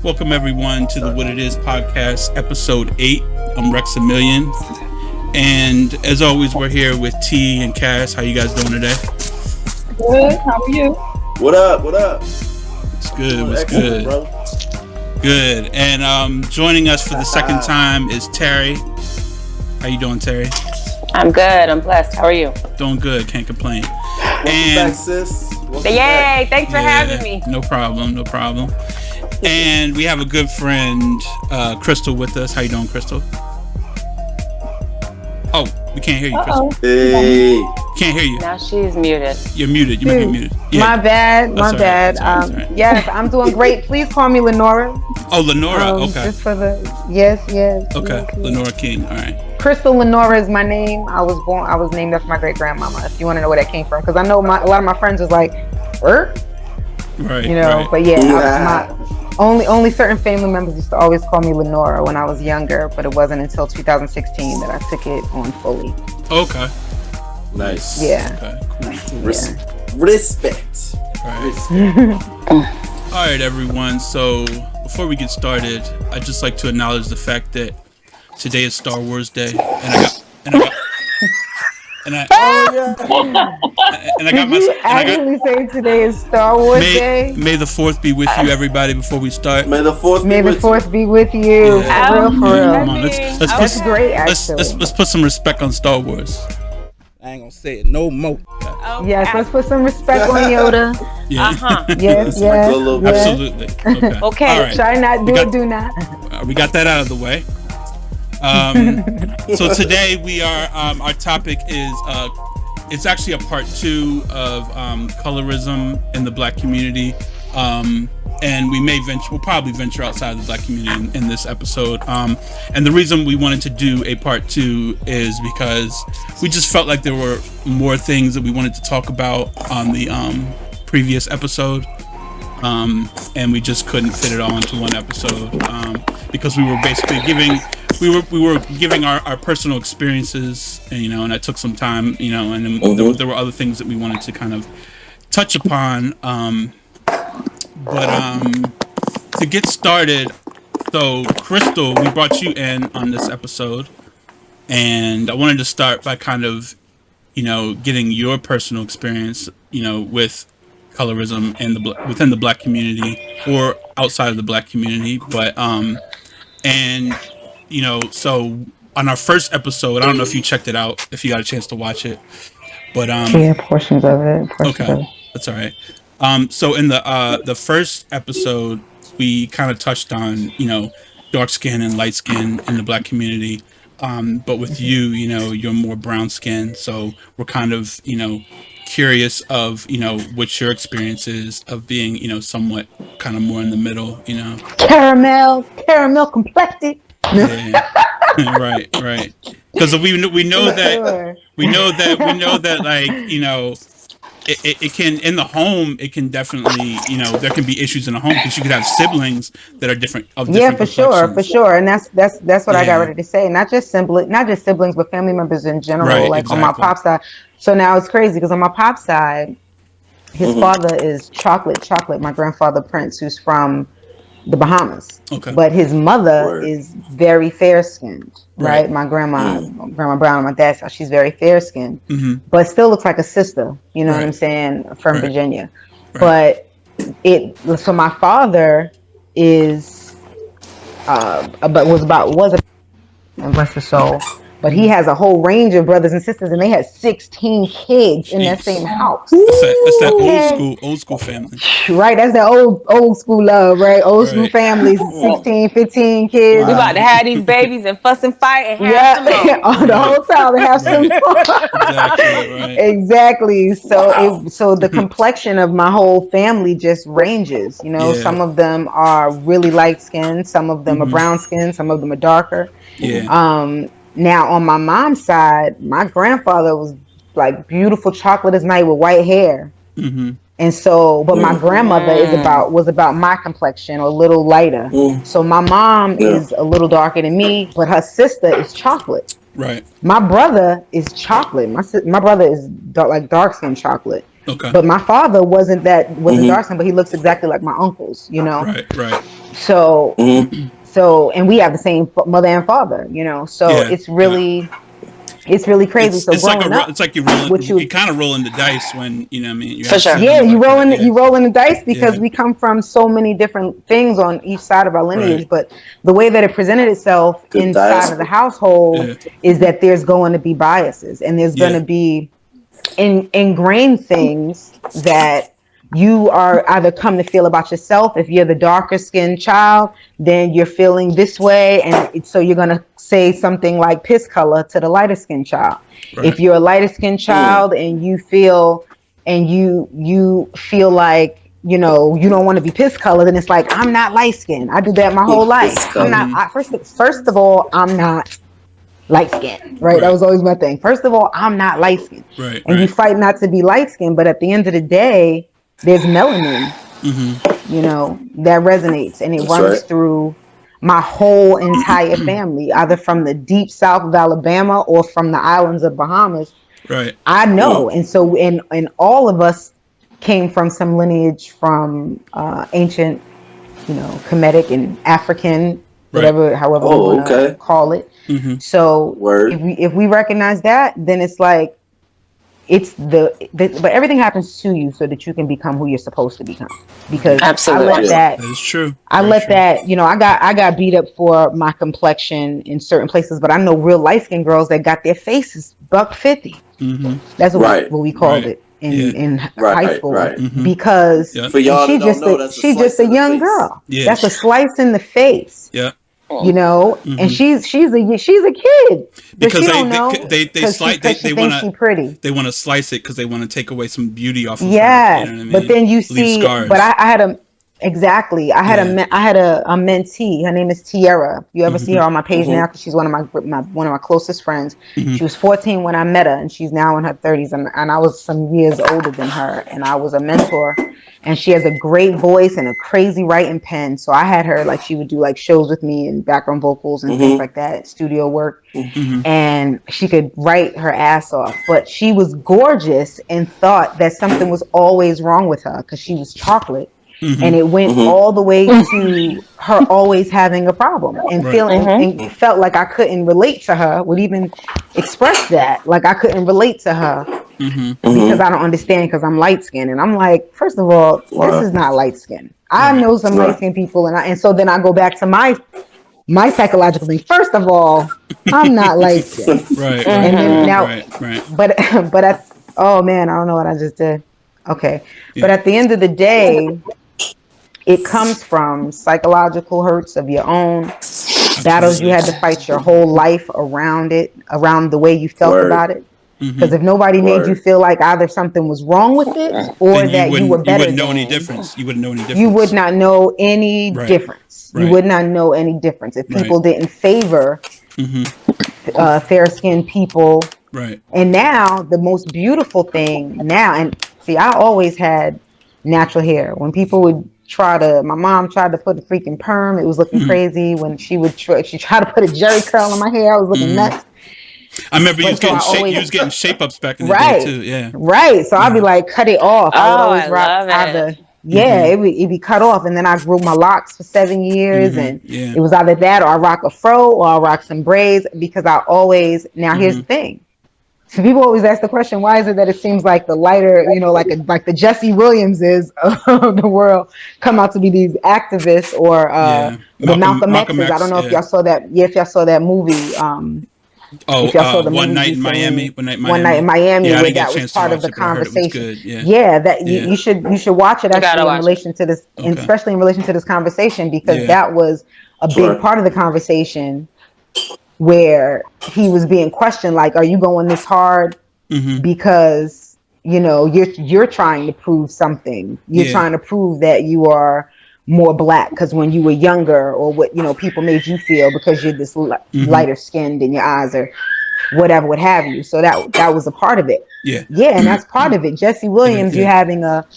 Welcome everyone to the What It Is podcast, episode 8. I'm Rex Emilian, and as always, we're here with T and Cass. How you guys doing today? Good. How are you? What up? What up? It's good. What's good, bro? Good. And joining us for the second time is Terry. How you doing, Terry? I'm good. I'm blessed. How are you? Doing good. Can't complain. Welcome And back, sis. Welcome Yay! back. Thanks for having me. No problem. No problem. And we have a good friend, Crystal, with us. How you doing, Crystal? Oh, we can't hear you, Crystal. Hey. Can't hear you. Now she's muted. You're muted. You might be muted. Yeah. My bad. That's all right, that's all right. Yes, I'm doing great. Please call me Lenora. Oh, Lenora. Okay. Just for the yes. Okay. Yes. Lenora King. All right. Crystal Lenora is my name. I was named after my great grandmama. If you want to know where that came from, because I know a lot of my friends was like, "Er," Right. you know. Right. But only certain family members used to always call me Lenora when I was younger. But it wasn't until 2016 that I took it on fully. Okay. Nice. Yeah. Okay. Cool. Respect. All right, everyone. So before we get started, I'd just like to acknowledge the fact that today is Star Wars Day, and I got Actually, say today is Star Wars Day. May the 4th be with you, everybody. Before we start, May the 4th be with you. Yeah. For real. Come on, let's That's put great, actually. let's put some respect on Star Wars. I ain't gonna say it no more. Yes, let's put some respect on Yoda. Yeah. Yes. Absolutely. Okay. Okay. All right. Try not, do not. We got that out of the way. So today we are our topic is it's actually a part 2 of colorism in the Black community, and we'll probably venture outside the Black community in this episode, and the reason we wanted to do a part 2 is because we just felt like there were more things that we wanted to talk about on the previous episode, and we just couldn't fit it all into one episode, because we were basically giving our personal experiences, and, and that took some time, and then there were other things that we wanted to kind of touch upon, but to get started, so Crystal, we brought you in on this episode, and I wanted to start by kind of, getting your personal experience, with colorism within the Black community or outside of the Black community, but so on our first episode, I don't know if you checked it out, if you got a chance to watch it, but portions of it. Okay, that's all right. So in the first episode, we kind of touched on dark skin and light skin in the Black community, but with you, you're more brown skin, so we're kind of curious of what your experience is of being somewhat kind of more in the middle, caramel complected. Yeah. right because we know that like it can, in the home, it can definitely there can be issues in the home because you could have siblings that are different for sure, and that's what I got ready to say. Not just siblings, but family members in general. Right, like exactly. On my pop's side. So now it's crazy because on my pop's side, his father is chocolate. My grandfather Prince, who's from the Bahamas. Okay. But his mother is very fair skinned, right? My grandma Brown on my dad's side, she's very fair skinned, but still looks like a sister, what I'm saying, from Virginia. Right. But so my father is and bless his soul. But he has a whole range of brothers and sisters, and they had 16 kids in that same house. That's that old school family. Right, that's that old school love, right? Old school families, 16, 15 kids. We about to have these babies and fuss and fight and have some fun. The whole time to have some fun. Exactly, right. Exactly. So the complexion of my whole family just ranges. Some of them are really light skinned, some of them are brown skinned, some of them are darker. Yeah. Now on my mom's side, my grandfather was like beautiful chocolate as night with white hair. And so, but my grandmother was about my complexion, or a little lighter. So my mom is a little darker than me, but her sister is chocolate. Right. My brother is chocolate. My brother is dark skin chocolate. Okay. But my father wasn't dark skin, but he looks exactly like my uncles, you know. Right. So and we have the same mother and father, you know. So it's really crazy. It's growing up, it's like you kind of rolling the dice when, you know what I mean? For sure. Yeah, you rolling the dice because we come from so many different things on each side of our lineage. But the way that it presented itself inside of the household is that there's going to be biases, and there's going to be ingrained things that you are either come to feel about yourself. If you're the darker skinned child, then you're feeling this way, and so you're going to say something like piss color to the lighter skinned child. If you're a lighter skinned child and you feel like, you know, you don't want to be piss color, then it's like, I'm not light skinned. I do that my whole life. I'm not. First of all, I'm not light skinned, right? That was always my thing. First of all, I'm not light skinned, and you fight not to be light skinned, but at the end of the day, there's melanin, you know, that resonates, and it runs through my whole entire family, either from the deep south of Alabama or from the islands of Bahamas. Right. I know, and so and all of us came from some lineage from ancient, you know, Kemetic and African, however you want to call it. So if we recognize that, then it's like but everything happens to you so that you can become who you're supposed to become. Because absolutely, that is true. That, you know, I got beat up for my complexion in certain places, but I know real light skinned girls that got their faces $150. That's what we called it in high school, because she's just a young girl. That's a slice in the face. Yeah. You know, and she's a kid because they want to slice it because they want to take away some beauty off of her, you know what I mean? But then you see, but I had a mentee. Her name is Tierra. You ever see her on my page now? Because she's one of my closest friends. She was 14 when I met her, and she's now in her 30s, and I was some years older than her, and I was a mentor. And she has a great voice and a crazy writing pen. So I had her, like, she would do like shows with me and background vocals and things like that, studio work. And she could write her ass off. But she was gorgeous and thought that something was always wrong with her because she was chocolate. And it went all the way to her always having a problem and and felt like I couldn't relate to her, would even express that. Like I couldn't relate to her because I don't understand because I'm light skinned. And I'm like, first of all, this is not light skin. I know some light skinned people, and so then I go back to my psychological thing. First of all, I'm not light skinned. And then now, but oh man, I don't know what I just did. Okay. But at the end of the day, it comes from psychological hurts of your own, battles you had to fight your whole life around it, around the way you felt about it. Because if nobody made you feel like either something was wrong with it or that you were better, you wouldn't know any difference. You wouldn't know any difference. You would not know any difference. You would not know any difference if people didn't favor fair-skinned people. Right. And now the most beautiful thing now, and see, I always had natural hair. When people would my mom tried to put a freaking perm. It was looking crazy. When she tried to put a jerry curl in my hair, I was looking nuts. I remember you was getting shape ups back in the day too. Yeah. Right. So I'd be like, cut it off. I would always rock either. Yeah, it'd be cut off, and then I grew my locks for 7 years, and it was either that or I rock a fro or I rock some braids because I always. Now here's the thing. So people always ask the question, why is it that it seems like the lighter, you know, like the Jesse Williamses of the world come out to be these activists or the Malcolm X's? I don't know if y'all saw that. Yeah, if y'all saw that movie. If y'all saw the One Night in Miami. One Night in Miami, where that was part of the conversation. You should watch it actually in relation to this, especially in relation to this conversation, because that was a big part of the conversation. Where he was being questioned, like, are you going this hard because, you know, you're trying to prove something. You're trying to prove that you are more black because when you were younger, or what, you know, people made you feel because you're this lighter skinned and your eyes are whatever, what have you. So that was a part of it. Yeah, and that's part of it. Jesse Williams, you having a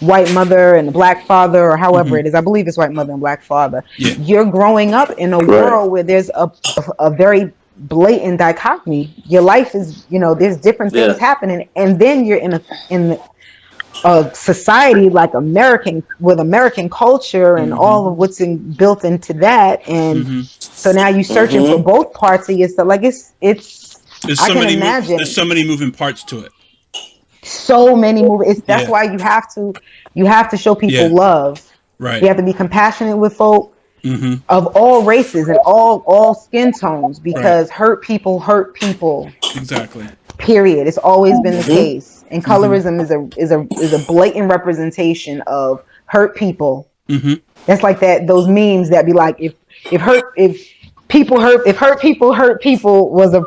white mother and a black father, or however it is. I believe it's white mother and black father. You're growing up in a world where there's a very blatant dichotomy. Your life is, there's different things happening, and then you're in a society like American culture and all of what's built into that, and so now you're searching for both parts of yourself. Like it's there's so many moving parts to it. So many moving. That's why you have to show people love. Right. You have to be compassionate with folk of all races and all skin tones, because hurt people. Exactly. Period. It's always been the case. And colorism is a blatant representation of hurt people. That's like those memes that be like, if hurt people was a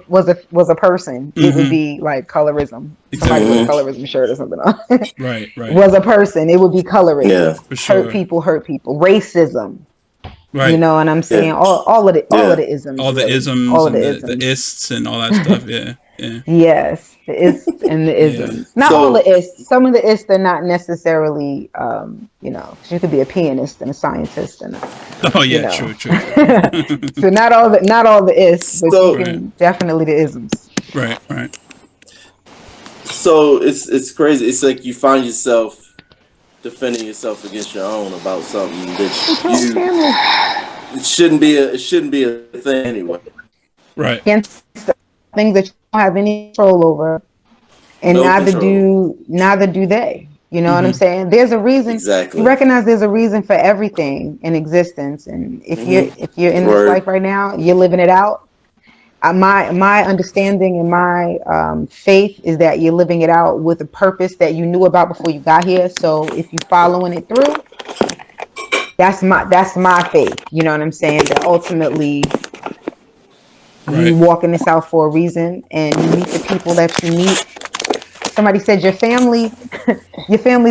person, it would be like colorism. Somebody with a colorism shirt or something on. Right. Was a person, it would be colorism. Yeah, for sure. Hurt people. Racism. Right. You know what I'm saying? All of the isms. All the isms. All of the isms. The ists and all that stuff. Yeah. Yes, the ists and the isms. Not all the ists. Some of the ists are not necessarily, 'cause you could be a pianist and a scientist and true. So not all the ists, but you can definitely the isms. Right. So it's crazy. It's like you find yourself defending yourself against your own about something that it shouldn't be a thing anyway. Right. Against things that you don't have any control over, and neither do they. You know what I'm saying? There's a reason. Exactly. You recognize there's a reason for everything in existence, and if you're in this life right now, you're living it out. My understanding and my faith is that you're living it out with a purpose that you knew about before you got here. So if you're following it through, that's my faith. You know what I'm saying? That ultimately you walking this out for a reason, and you meet the people that you meet. Somebody said your family's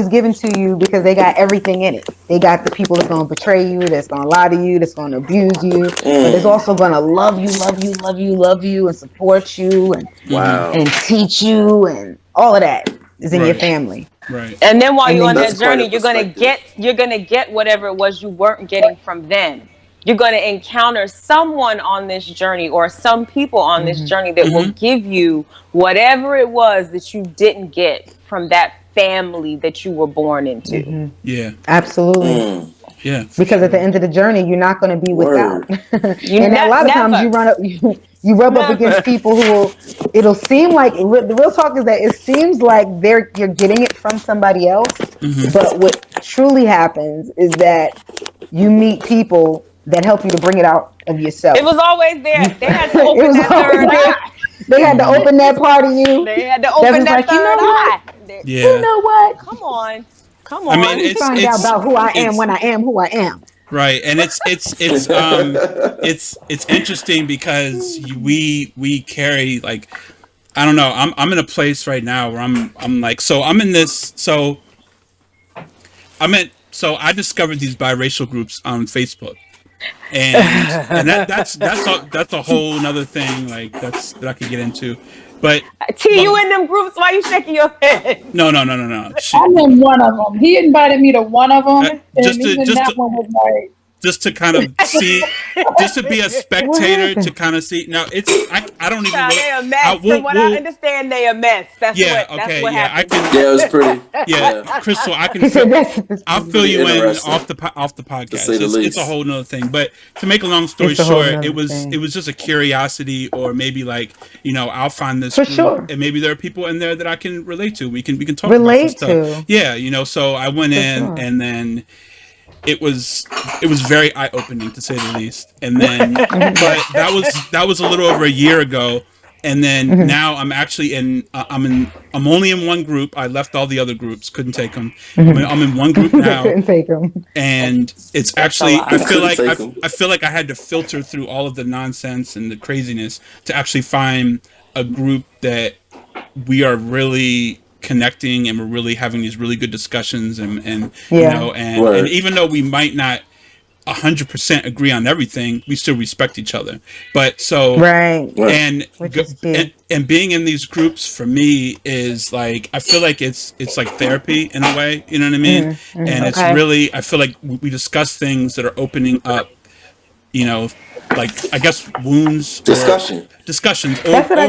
given to you because they got everything in it. They got the people that's going to betray you, that's going to lie to you, that's going to abuse you, but it's also going to love you, and support you, and teach you, and all of that is in your family. Right. And then while you're on that journey, you're gonna get whatever it was you weren't getting from them. You're going to encounter someone on this journey, or some people on this journey, that will give you whatever it was that you didn't get from that family that you were born into. Yeah, absolutely. Yeah, because at the end of the journey, you're not going to be without. And a lot of times you rub up against people who it'll seem like, the real talk is that it seems like you're getting it from somebody else, but what truly happens is that you meet people that help you to bring it out of yourself. It was always there. They had to open that third eye. They had to open that part of you. They had to open that third eye. Yeah. You know what? Come on. I mean, it's find out about who I am when I am who I am. Right, and it's interesting because we carry, like, I don't know. I'm in a place right now where I'm like, so I'm in this. So I discovered these biracial groups on Facebook. And that's a whole nother thing, like that I could get into, but you in them groups? Why you shaking your head? No. I'm in one of them. He invited me to one of them, one was like, just to kind of see, just to be a spectator, to kind of see. Now I don't even. They a mess. From what I understand, they a mess. That's what happened. It was pretty. Yeah, Crystal, I'll fill you in off the podcast. It's a whole nother thing. But to make a long story short, it was just a curiosity, or maybe like, I'll find this for group, sure, and maybe there are people in there that I can relate to. We can talk relate about this stuff. Yeah, so I went in, and then it was very eye-opening, to say the least. And then but that was a little over a year ago, and then now I'm actually I'm only in one group. I left all the other groups, couldn't take them. I'm in one group now. Couldn't take them. And it's actually I feel like I had to filter through all of the nonsense and the craziness to actually find a group that we are really connecting, and we're really having these really good discussions, and even though we might not 100% agree on everything, we still respect each other. But and being in these groups for me is like, I feel like it's like therapy in a way, you know what I mean? And it's really, I feel like we discuss things that are opening up, like I guess wounds discussions. That's what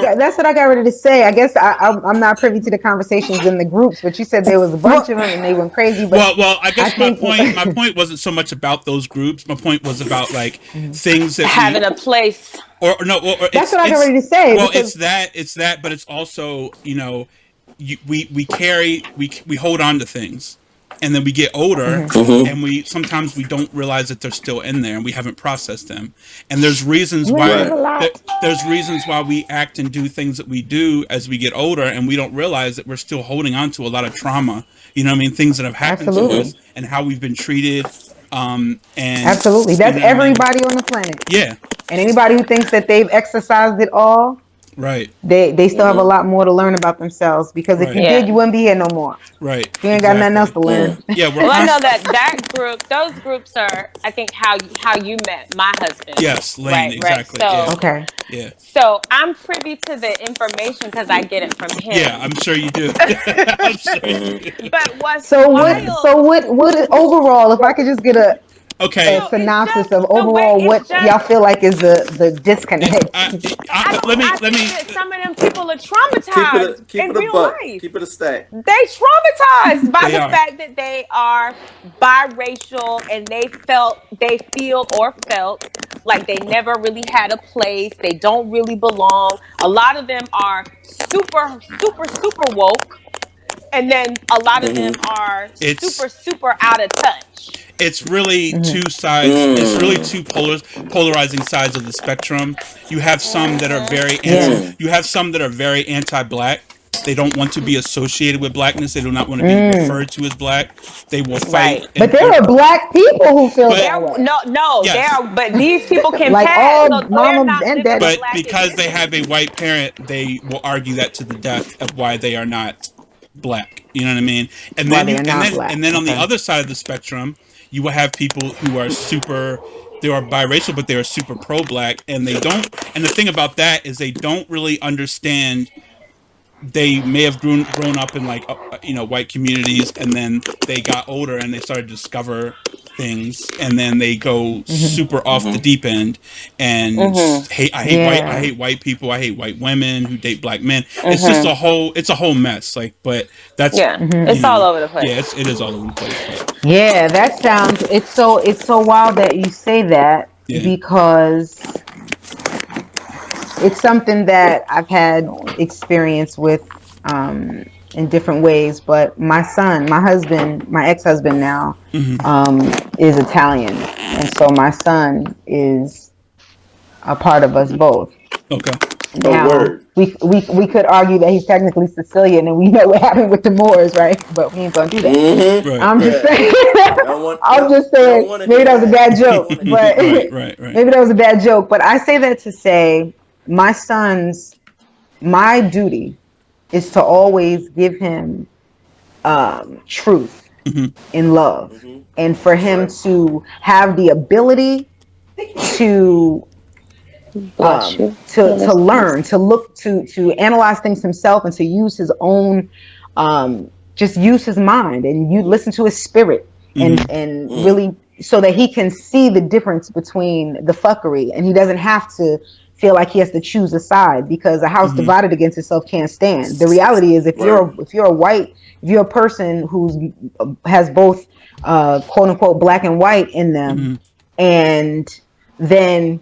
I got ready to say. I guess I'm not privy to the conversations in the groups, but you said there was a bunch of them and they went crazy. But well, I guess my point wasn't so much about those groups. My point was about like things that having a place. Or that's what I got ready to say. Well, it's that, but it's also, you know, we hold on to things, and then we get older, and we sometimes we don't realize that they're still in there, and we haven't processed them. And there's reasons why there's reasons why we act and do things that we do as we get older, and we don't realize that we're still holding on to a lot of trauma. You know what I mean? Things that have happened to us and how we've been treated. And absolutely, that's everybody on the planet. Yeah. And anybody who thinks that they've exercised it all, right? They still have a lot more to learn about themselves. Because if you did, you wouldn't be here no more. Right. You ain't got nothing else to learn. Yeah. Well, I know that group, those groups are, I think, how you met my husband. Yes, Lane, exactly. So, yeah. Okay. Yeah. So I'm privy to the information because I get it from him. Yeah, I'm sure you do. I'm sure you do. But what's what overall, if I could just get a synopsis of overall what y'all feel like is the disconnect. Let me. Some of them people are traumatized in real life. Keep it a stack. They traumatized by the fact that they are biracial and they feel like they never really had a place. They don't really belong. A lot of them are super, super, super woke. And then a lot of them are super out of touch. It's really two sides. It's really two polarizing sides of the spectrum. You have some that are very anti-black. They don't want to be associated with blackness. They do not want to be referred to as black. They will fight. Right. But there are black people who feel that way. No, yes. there are, but these people can like pass. all mamas and daddies. But because they have a white parent, they will argue that to the death of why they are not black. You know what I mean? And then on the other side of the spectrum, you will have people who are they are biracial, but they are super pro-black, and they don't. And the thing about that is they don't really understand. They may have grown up in like white communities, and then they got older and they started to discover things, and then they go super off the deep end and I hate white people, I hate white women who date black men. It's just a whole mess. Like, but that's it's all over the place. Yeah, it is all over the place. But. Yeah, that sounds. It's so wild that you say that because it's something that I've had experience with in different ways. But my husband, my ex-husband now, is Italian, and so my son is a part of us both. Okay. Now, we could argue that he's technically Sicilian, and we know what happened with the Moors, right? But we ain't gonna do that. Right. I'm just saying. I'm just saying. Maybe that was a bad joke, but right. Maybe that was a bad joke. But I say that to say, my duty is to always give him truth in love, and for him to have the ability to learn, to look, to analyze things himself, and to use his own, just use his mind, and you listen to his spirit, and really, so that he can see the difference between the fuckery, and he doesn't have to feel like he has to choose a side, because a house divided against itself can't stand. The reality is, if you're a person who has both quote unquote black and white in them, and then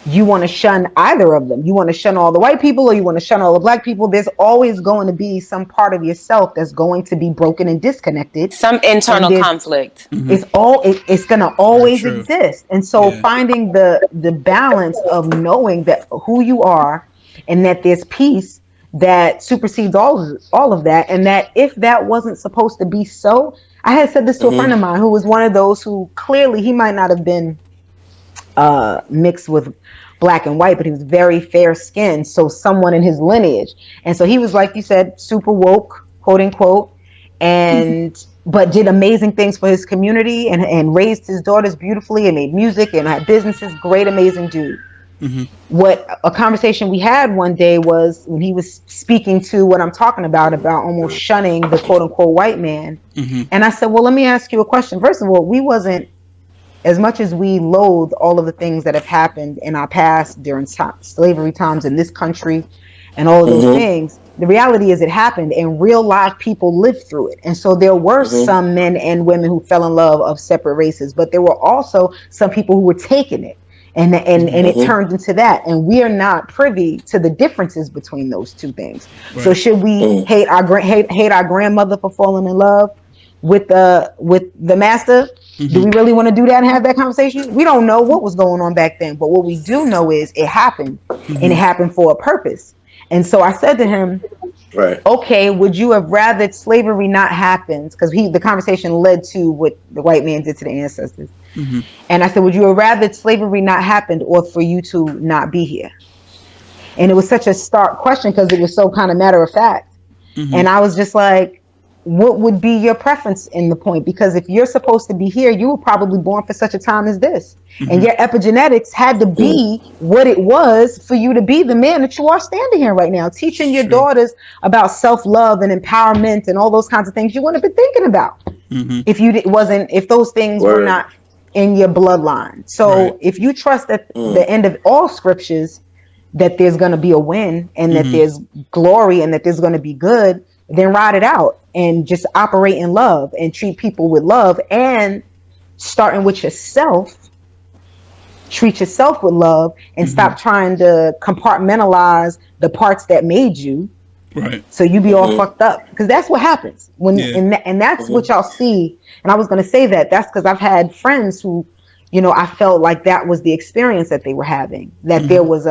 you want to shun either of them, you want to shun all the white people or you want to shun all the black people, there's always going to be some part of yourself that's going to be broken and disconnected. Some internal conflict. It's going to always exist. And so finding the balance of knowing that who you are, and that there's peace that supersedes all of that, and that if that wasn't supposed to be so, I had said this to a friend of mine who was one of those who clearly he might not have been mixed with black and white, but he was very fair skinned, so someone in his lineage. And so he was, like you said, super woke, quote unquote, and but did amazing things for his community, and raised his daughters beautifully, and made music and had businesses. Great, amazing dude. What a conversation we had one day was when he was speaking to what I'm talking about almost shunning the quote unquote white man. And I said, well, let me ask you a question. First of all, we wasn't as much as we loathe all of the things that have happened in our past during slavery times in this country and all of those things, the reality is it happened and real live people lived through it. And so there were some men and women who fell in love of separate races, but there were also some people who were taking it. And it turned into that. And we are not privy to the differences between those two things. Right. So should we hate our grandmother for falling in love with the master? Do we really want to do that and have that conversation? We don't know what was going on back then. But what we do know is it happened and it happened for a purpose. And so I said to him, okay, would you have rather slavery not happened? Because the conversation led to what the white man did to the ancestors. And I said, would you have rather slavery not happened or for you to not be here? And it was such a stark question because it was so kind of matter of fact. And I was just like, what would be your preference in the point? Because if you're supposed to be here, you were probably born for such a time as this. And your epigenetics had to be what it was for you to be the man that you are standing here right now, teaching your daughters about self-love and empowerment and all those kinds of things you wouldn't have been thinking about if those things were not in your bloodline. So if you trust at the end of all scriptures that there's going to be a win and that there's glory and that there's going to be good, then ride it out and just operate in love and treat people with love, and starting with yourself, treat yourself with love and stop trying to compartmentalize the parts that made you. Right. So you be all fucked up, because that's what happens when, and that's what y'all see. And I was going to say that's because I've had friends who, you know, I felt like that was the experience that they were having, that there was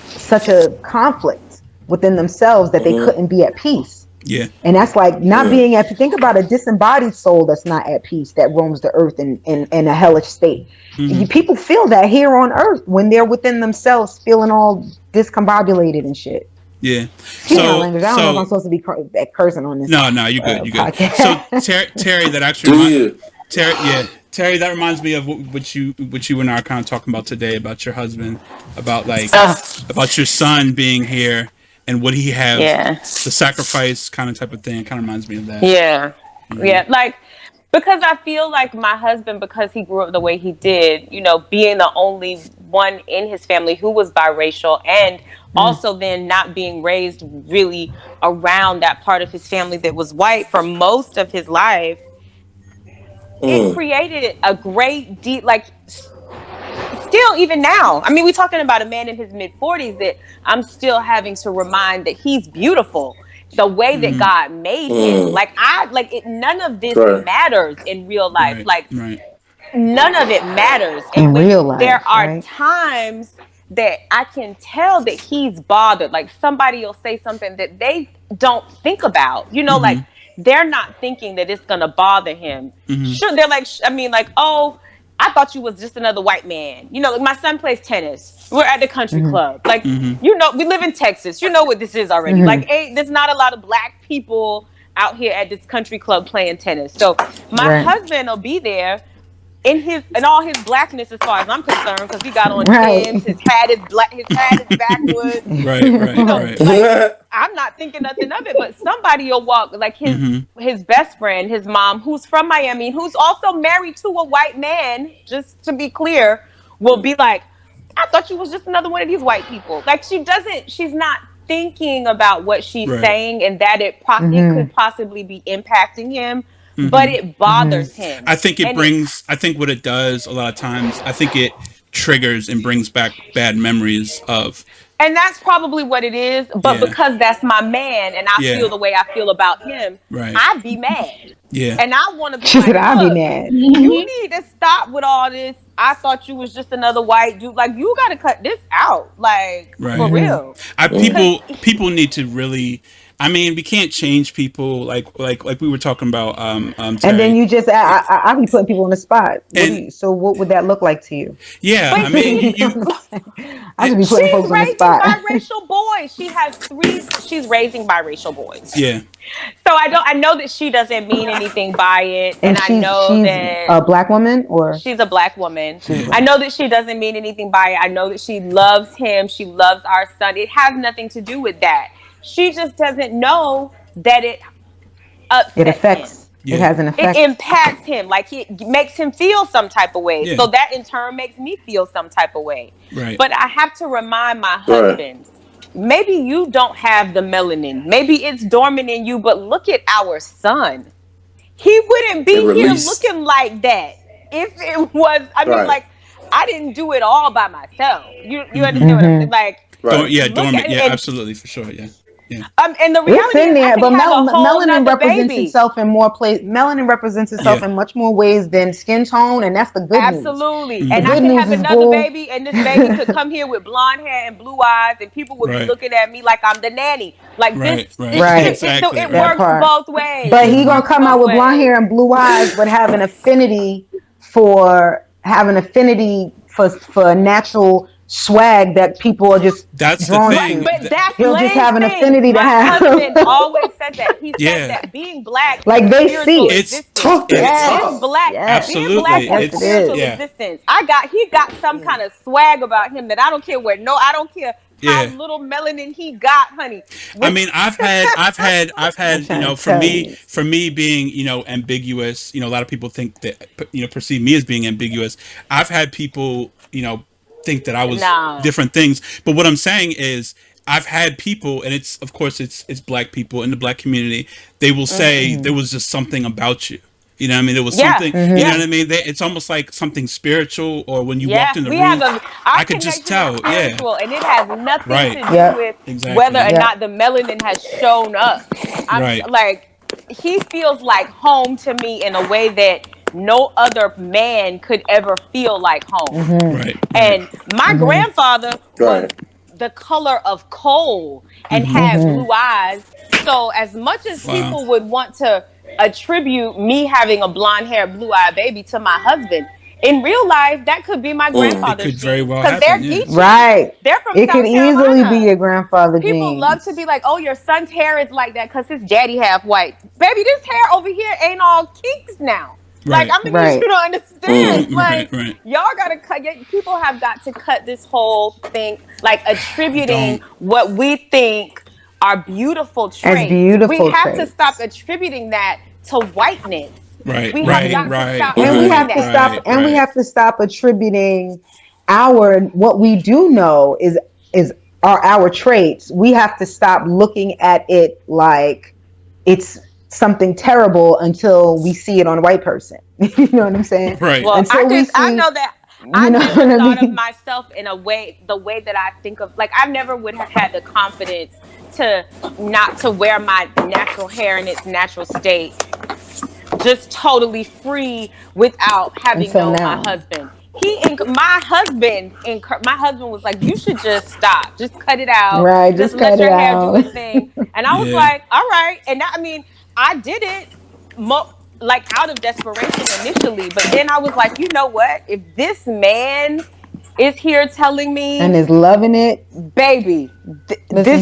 such a conflict within themselves that they couldn't be at peace. Yeah. And that's like not being at, think about a disembodied soul that's not at peace, that roams the earth in a hellish state. People feel that here on earth when they're within themselves, feeling all discombobulated and shit. Yeah. Language. I don't know if I'm supposed to be cursing on this. No, you're good. You're good. So Terry, that actually Terry, that reminds me of what you and I are kind of talking about today, about your husband, about about your son being here and what he has, the sacrifice kind of type of thing. It kind of reminds me of that. Yeah. Like, because I feel like my husband, because he grew up the way he did, you know, being the only one in his family who was biracial, and also then not being raised really around that part of his family that was white for most of his life, it created a great deep, like, still even now, I mean, we're talking about a man in his mid-40s that I'm still having to remind that he's beautiful the way that God made him. Like, none of this matters in real life. None of it matters in real life. There are times that I can tell that he's bothered. Like, somebody will say something that they don't think about, you know, like, they're not thinking that it's gonna bother him. Sure, they're like, oh, I thought you was just another white man. You know, like, my son plays tennis. We're at the country club. Like, you know, we live in Texas. You know what this is already. Like, there's not a lot of black people out here at this country club playing tennis. So my husband will be there in all his blackness, as far as I'm concerned, because he got on Tim's, his hat is black, his hat is backwards. You know, like, I'm not thinking nothing of it, but somebody will walk, like his best friend, his mom, who's from Miami, who's also married to a white man, just to be clear, will be like, I thought you was just another one of these white people. Like, she's not thinking about what she's saying, and that it could possibly be impacting him. But it bothers him. I think I think what it does a lot of times, I think it triggers and brings back bad memories of. And that's probably what it is. But because that's my man and I feel the way I feel about him, I'd be mad. Yeah. And I want to be like, I'd be mad. You need to stop with all this. I thought you was just another white dude. Like, you got to cut this out. Like, for real. People need to really... I mean, we can't change people like we were talking about. Terry. And then you just, I be putting people on the spot. So what would that look like to you? Yeah, I mean, I just be putting folks on the spot. She's raising biracial boys. She has 3. She's raising biracial boys. Yeah. So I know that she doesn't mean anything by it, and I know she's that a black woman, or she's a black woman. I know that she doesn't mean anything by it. I know that she loves him. She loves our son. It has nothing to do with that. She just doesn't know that it upsets It has an effect. It impacts him. Like it makes him feel some type of way. So that in turn makes me feel some type of way. Right. But I have to remind my husband, maybe you don't have the melanin. Maybe it's dormant in you, but look at our son. He wouldn't be here looking like that if it was, I mean, like, I didn't do it all by myself. You understand what I'm saying? Like, dormant. Yeah, absolutely, for sure. Yeah. Yeah. And the reality is, there, but melanin represents baby. itself in more place. Melanin represents itself in much more ways than skin tone, and that's the good news. Absolutely. And I could have another baby, and this baby could come here with blonde hair and blue eyes, and people would be looking at me like I'm the nanny. Like this, so it works both ways. But he gonna come out with blonde hair and blue eyes, but have an affinity for natural swag that people are just drawn to. But that's he'll just have an affinity to have. My husband always said that. He said that being black, like they see it's black. Absolutely, being black is spiritual existence. He got some kind of swag about him that I don't care I don't care how little melanin he got, honey. I mean, I've had, you know, for me being, you know, ambiguous, you know, a lot of people think that, you know, perceive me as being ambiguous. I've had people, you know, think that I was different things, but what I'm saying is I've had people, and it's of course it's black people in the black community, they will say there was just something about you. You know what I mean? There was something, you know what I mean? It's almost like something spiritual, or when you walked in the room, I could just tell. And it has nothing to do with whether or not the melanin has shown up. Like, he feels like home to me in a way that no other man could ever feel like home. And my grandfather was the color of coal and had blue eyes. So as much as people would want to attribute me having a blonde hair, blue eyed baby to my husband, in real life, that could be my grandfather's gene. It could very well happen. They're They're from It South could Carolina. easily be your grandfather. People love to be like, "Oh, your son's hair is like that because his daddy half white." Baby, this hair over here ain't all kinks now. Like, I'm gonna need you to understand. Y'all gotta cut. People have got to cut this whole thing, like attributing what we think are beautiful traits. We have to stop attributing that to whiteness. We have to stop attributing what we do know is our traits. We have to stop looking at it like it's something terrible until we see it on a white person. You know what I'm saying? Right. Well, I know that I never thought of myself in a way, the way that I think of, like, I never would have had the confidence to not to wear my natural hair in its natural state, just totally free without having known my husband. My husband was like, "You should just stop, just cut it out, just let your hair do its thing." And I was like, "All right." And I mean, I did it like out of desperation initially, but then I was like, you know what? If this man is here telling me and is loving it, baby, this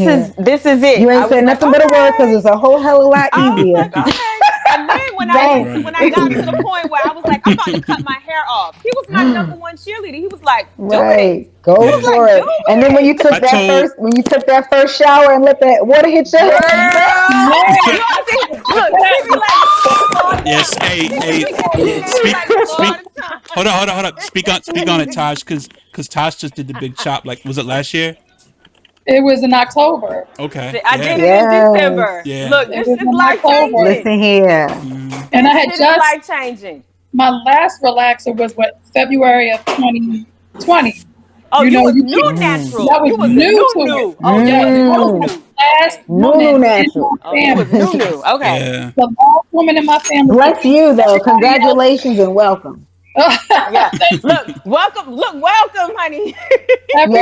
is it. You ain't saying nothing but a word because it's a whole hell of a lot easier. Like, okay. And then when I got to the point where I was like, I'm about to cut my hair off, he was my number one cheerleader. He was like, do it. Go for it. And then when you took that first shower and let that water hit your head. Yes, hold on. Speak on it, Taj, because Taj just did the big chop. Like, was it last year? It was in October. Okay. I did it in December. Yeah. Look, this is life changing. Listen here. And I had just life changing. My last relaxer was February of 2020. Oh, you was new natural. That was new to me. Oh, yeah. Last woman natural. In my family. New. Okay. Yeah. The last woman in my family. Bless you, though. Congratulations and welcome. Welcome, honey. Every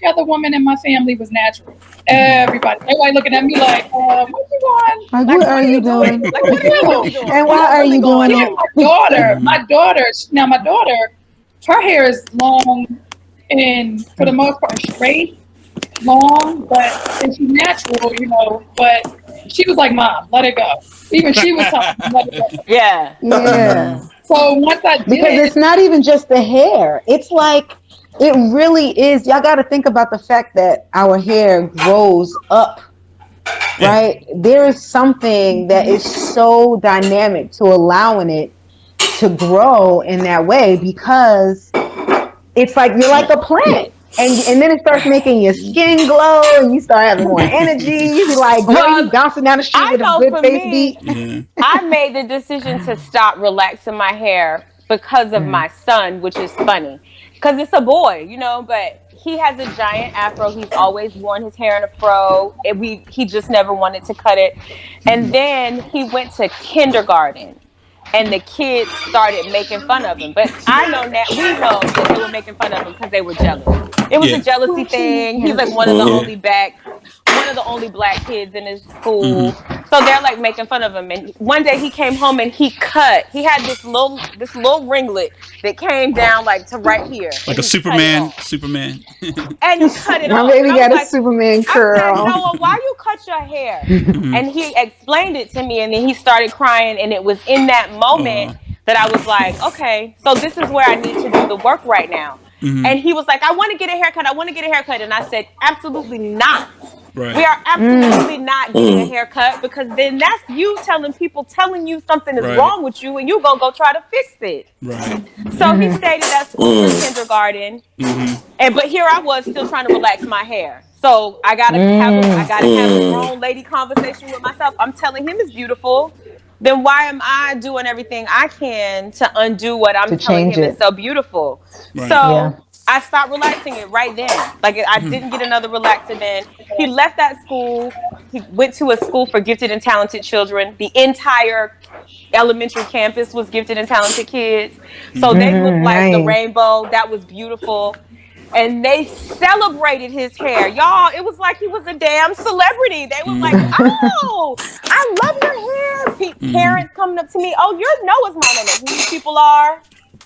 other woman in my family was natural. Everybody looking at me like, what you doing? Like, what are you doing? Like, what are you doing? And why are you doing it? My daughter, her hair is long and for the most part straight, long, and she's natural, you know, but she was like, Mom, let it go. Even she was telling me, let it go. Yeah. So once I did, because it's not even just the hair. It's like, it really is. Y'all got to think about the fact that our hair grows up right? There is something that is so dynamic to allowing it to grow in that way, because it's like you're like a plant. And then it starts making your skin glow, and you start having more energy. You be like, girl, you bouncing down the street I with a know good for face me, beat. I made the decision to stop relaxing my hair because of my son, which is funny. Because it's a boy, but he has a giant afro. He's always worn his hair in a fro. He just never wanted to cut it. And then he went to kindergarten. And the kids started making fun of him. But we know that they were making fun of him because they were jealous. It was a jealousy thing. He's like one of the only black kids in his school. So they're like making fun of him. And one day he came home and he had this little ringlet that came down like to right here. Like a Superman. And he cut it My off. baby And got a Superman curl. I said, Noah, why you cut your hair? And he explained it to me, and then he started crying. And it was in that moment that I was like, okay, so this is where I need to do the work right now. And he was like, I want to get a haircut. And I said, absolutely not. Right. We are absolutely not getting a haircut, because then that's you telling you something is wrong with you, and you gonna go try to fix it. Right. So he stayed at that school for kindergarten, but here I was still trying to relax my hair. So I gotta have a grown lady conversation with myself. I'm telling him it's beautiful. Then why am I doing everything I can to undo what I'm telling him is so beautiful? Right. So I stopped relaxing it right then. Like, I didn't get another relaxer then. He left that school. He went to a school for gifted and talented children. The entire elementary campus was gifted and talented kids. So they looked like the rainbow. That was beautiful. And they celebrated his hair. Y'all, it was like he was a damn celebrity. They were like, oh, I love your hair. Parents coming up to me, oh, you're Noah's mom. I don't know who these people are.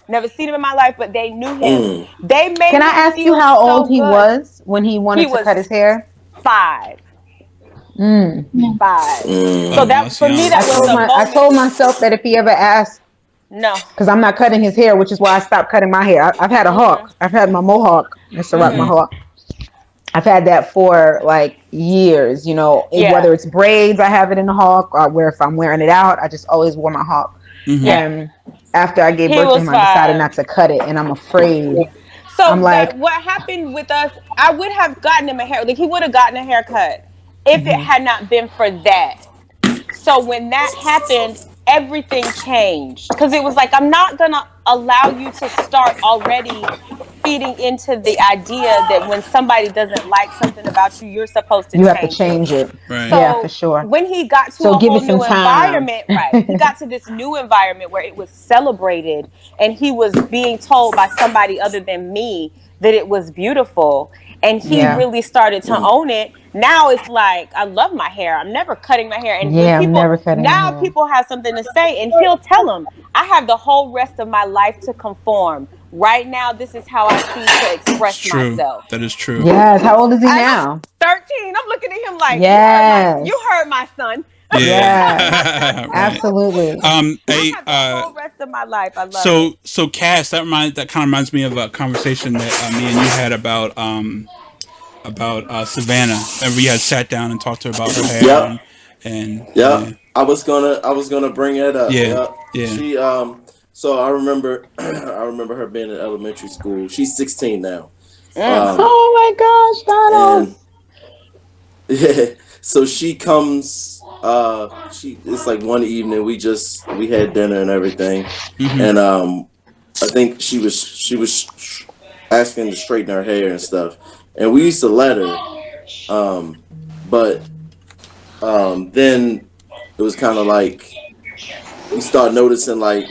Never seen him in my life, but they knew him. They made Can I ask you how old he was when he wanted to cut his hair? 5. 5. So that for me, that was the moment. I told myself that if he ever asked, no, because I'm not cutting his hair, which is why I stopped cutting my hair. I've had a hawk. I've had my mohawk. Mr. Rock Mohawk. I've had that for like years, whether it's braids, I have it in the hawk, or where if I'm wearing it out, I just always wore my hawk. And after I gave birth to him, I decided not to cut it, and I'm afraid. So I'm like, what happened with us, I would have gotten him a hair, like he would have gotten a haircut if it had not been for that. So when that happened, everything changed, because it was like, I'm not gonna allow you to start already feeding into the idea that when somebody doesn't like something about you, you're supposed to change it. Right. So yeah, for sure. When he got to a whole new environment, he got to this new environment where it was celebrated, and he was being told by somebody other than me that it was beautiful, and he really started to own it. Now it's like, I love my hair. I'm never cutting my hair. And people have something to say, and he'll tell them, I have the whole rest of my life to conform. Right now, this is how I choose to express myself. That is true. Yes. How old is he now? 13. I'm looking at him like, you heard my son. Yeah, absolutely. I have the whole rest of my life. I love it. So Cass, that kind of reminds me of a conversation that me and you had about Savannah, and we had sat down and talked to her about her hair. I was gonna bring it up. Yeah. She so I remember her being in elementary school. She's 16 now. Oh my gosh, Donald. So she comes. It's like one evening we had dinner and everything, and I think she was asking to straighten her hair and stuff, and we used to let her, but then it was kind of like we start noticing, like,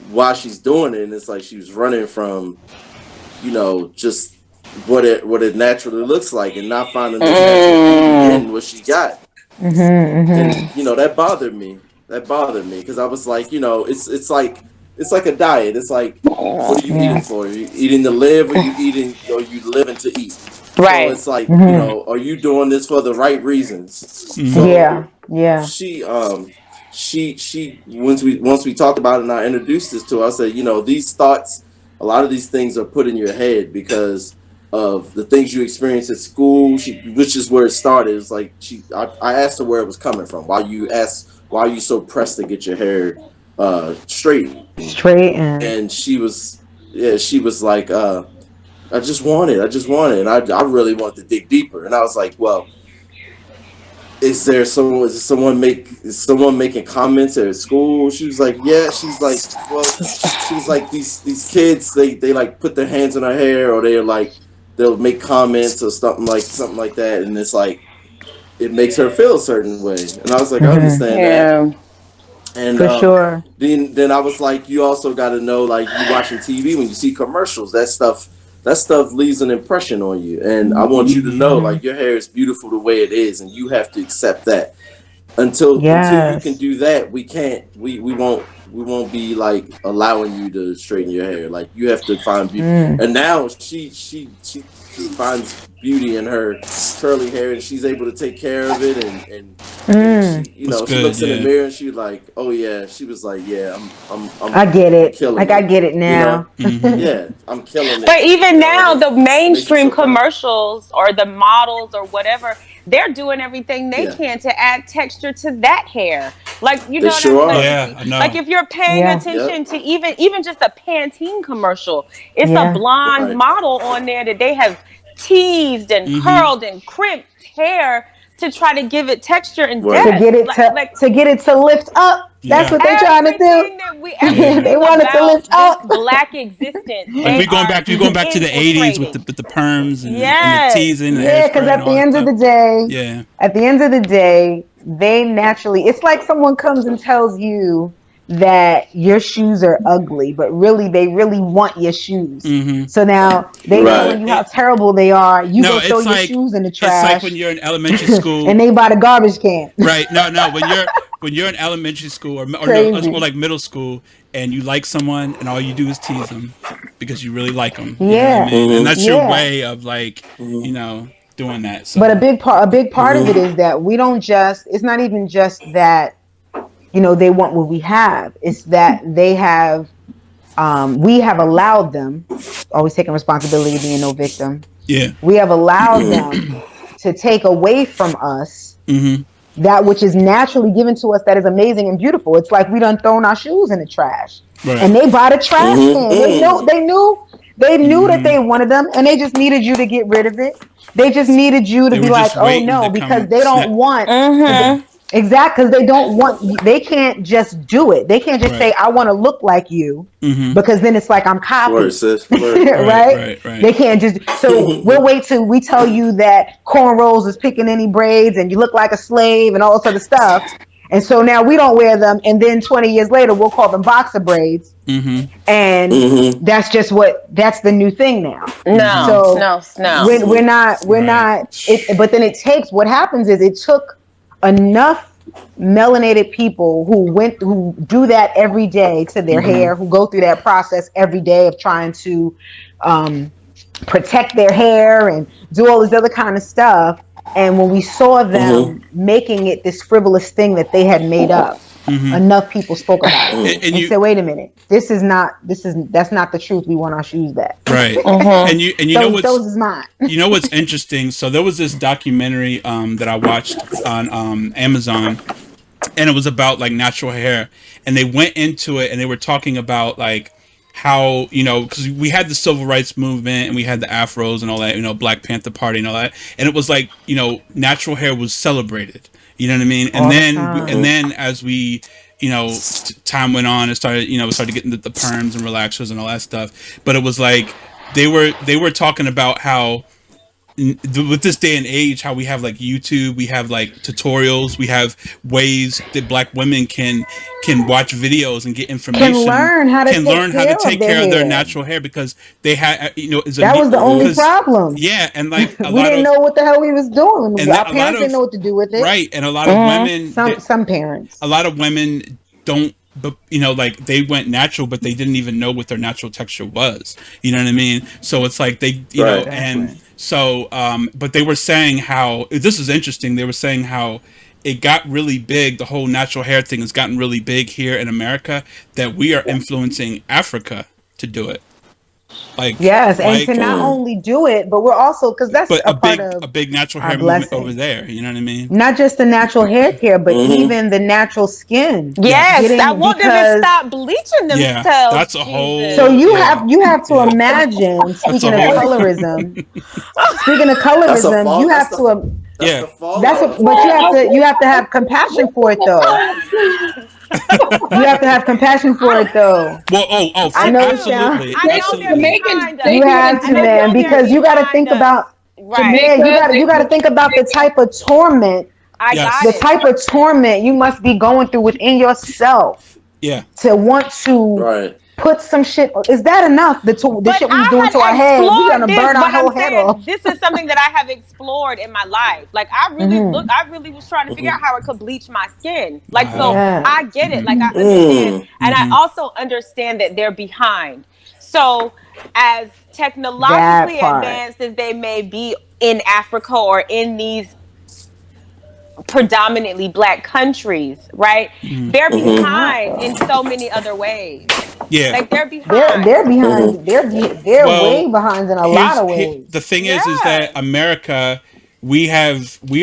while she's doing it, and it's like she was running from, just what it naturally looks like, and not finding the natural in what she got. And that bothered me because I was like, it's like a diet. It's like, what are you eating for? Are you eating to live, or are you living to eat? Right. So it's like, are you doing this for the right reasons? So she once we talked about it and I introduced this to her, I said, these thoughts, a lot of these things are put in your head because of the things you experienced at school, which is where it started. It's like I asked her where it was coming from. Why are you so pressed to get your hair straightened? And she was like, I just want it, and I really wanted to dig deeper. And I was like, well, is someone making comments at school? She was like, yeah. She's like, well, she was like, these kids, they like put their hands in her hair, or they'll make comments or something like that, and it's like it makes her feel a certain way. And I was like, I understand that. And for sure. Then I was like, you also got to know, like, you watching TV, when you see commercials, that stuff leaves an impression on you. And I want you to know, like, your hair is beautiful the way it is, and you have to accept that. Until you can do that, we won't be like allowing you to straighten your hair. Like, you have to find beauty. And now she finds beauty in her curly hair, and she's able to take care of it. And she, she looks in the mirror and she's like, oh yeah. She was like, yeah, I get it. Like, I get it now. Yeah, I'm killing it. But even now, the mainstream commercials or the models or whatever, they're doing everything they can to add texture to that hair. Like, you know, I know. Like, if you're paying attention to even just a Pantene commercial, it's a blonde model on there that they have teased and curled and crimped hair to try to give it texture and depth. To get it to lift up. That's what they're trying to do. They want it to lift up. Black existence. Like, we're going back to the 80s with the perms and the teasing. Because at the end of the day, they naturally, it's like someone comes and tells you that your shoes are ugly, but they really want your shoes. So now they telling you how terrible they are. You go throw your shoes in the trash. It's like when you're in elementary school and they buy the garbage can. Right. No. When you're in elementary school or like middle school, and you like someone, and all you do is tease them because you really like them. You know what I mean? And that's your way of, like, doing that. So. But a big part of it is that we don't it's not even just that, they want what we have. It's that they have, we have allowed them, always taking responsibility, being no victim. Yeah. We have allowed them to take away from us that which is naturally given to us, that is amazing and beautiful. It's like we done thrown our shoes in the trash. Right. And they bought a trash can. They knew that they wanted them, and they just needed you to get rid of it. They just needed you to be like, oh no, because they don't want exactly, because they don't want, they can't just do it. They can't just say, I want to look like you, because then it's like I'm copying. Right? They can't just, so we'll wait till we tell you that cornrows is picking any braids and you look like a slave and all this other stuff. And so now we don't wear them, and then 20 years later we'll call them boxer braids. And that's just that's the new thing now. No. We're not, but then it takes, what happens is it took enough melanated people who do that every day to their hair, who go through that process every day of trying to protect their hair and do all this other kind of stuff. And when we saw them making it this frivolous thing that they had made up, enough people spoke about it and said, "Wait a minute, that's not the truth. We want our shoes back." Right. And you know what's, those is mine. You know what's interesting? So there was this documentary that I watched on Amazon, and it was about, like, natural hair, and they went into it and they were talking about, like, how, because we had the civil rights movement and we had the afros and all that, Black Panther Party and all that, and it was like, natural hair was celebrated. You know what I mean? And then as we, time went on, it started, started getting the perms and relaxers and all that stuff. But it was like they were talking about how with this day and age, how we have, like, YouTube, we have, like, tutorials, we have ways that Black women can watch videos and get information, can learn how to take care of their natural hair, because they had, that was the only problem. Yeah, and, like, we didn't know what the hell we was doing. Our parents didn't know what to do with it. Right, and a lot of women, some parents, a lot of women don't. But, like, they went natural, but they didn't even know what their natural texture was. You know what I mean? So it's like they, and so, but they were saying how, this is interesting. They were saying how it got really big. The whole natural hair thing has gotten really big here in America, that we are influencing Africa to do it. Like yes, and to not only do it, but we're also, because that's a part of a big natural hair movement blessing over there. You know what I mean? Not just the natural hair care, but even the natural skin. Yes, I want them to stop bleaching themselves. Yeah, that's a whole. So you have to imagine. Speaking of colorism, you have to. But you have to have compassion for it, though. You have to have compassion for it, though. Well, I know absolutely. You have to, man, because you got to think about. Right. Yeah, you got to think about the type of torment. Type of torment you must be going through within yourself. Yeah. To want to put some shit. Is that enough? The shit we doing to our head, we're gonna burn our whole head off. This is something that I have explored in my life. Like I really was trying to figure out how I could bleach my skin. Like I get it. Like I understand, and I also understand that they're behind. So as technologically advanced as they may be in Africa or in these predominantly Black countries, right? They're behind in so many other ways. Yeah, like they're behind. They're behind. They're way behind in a lot of ways. The thing is that America, we are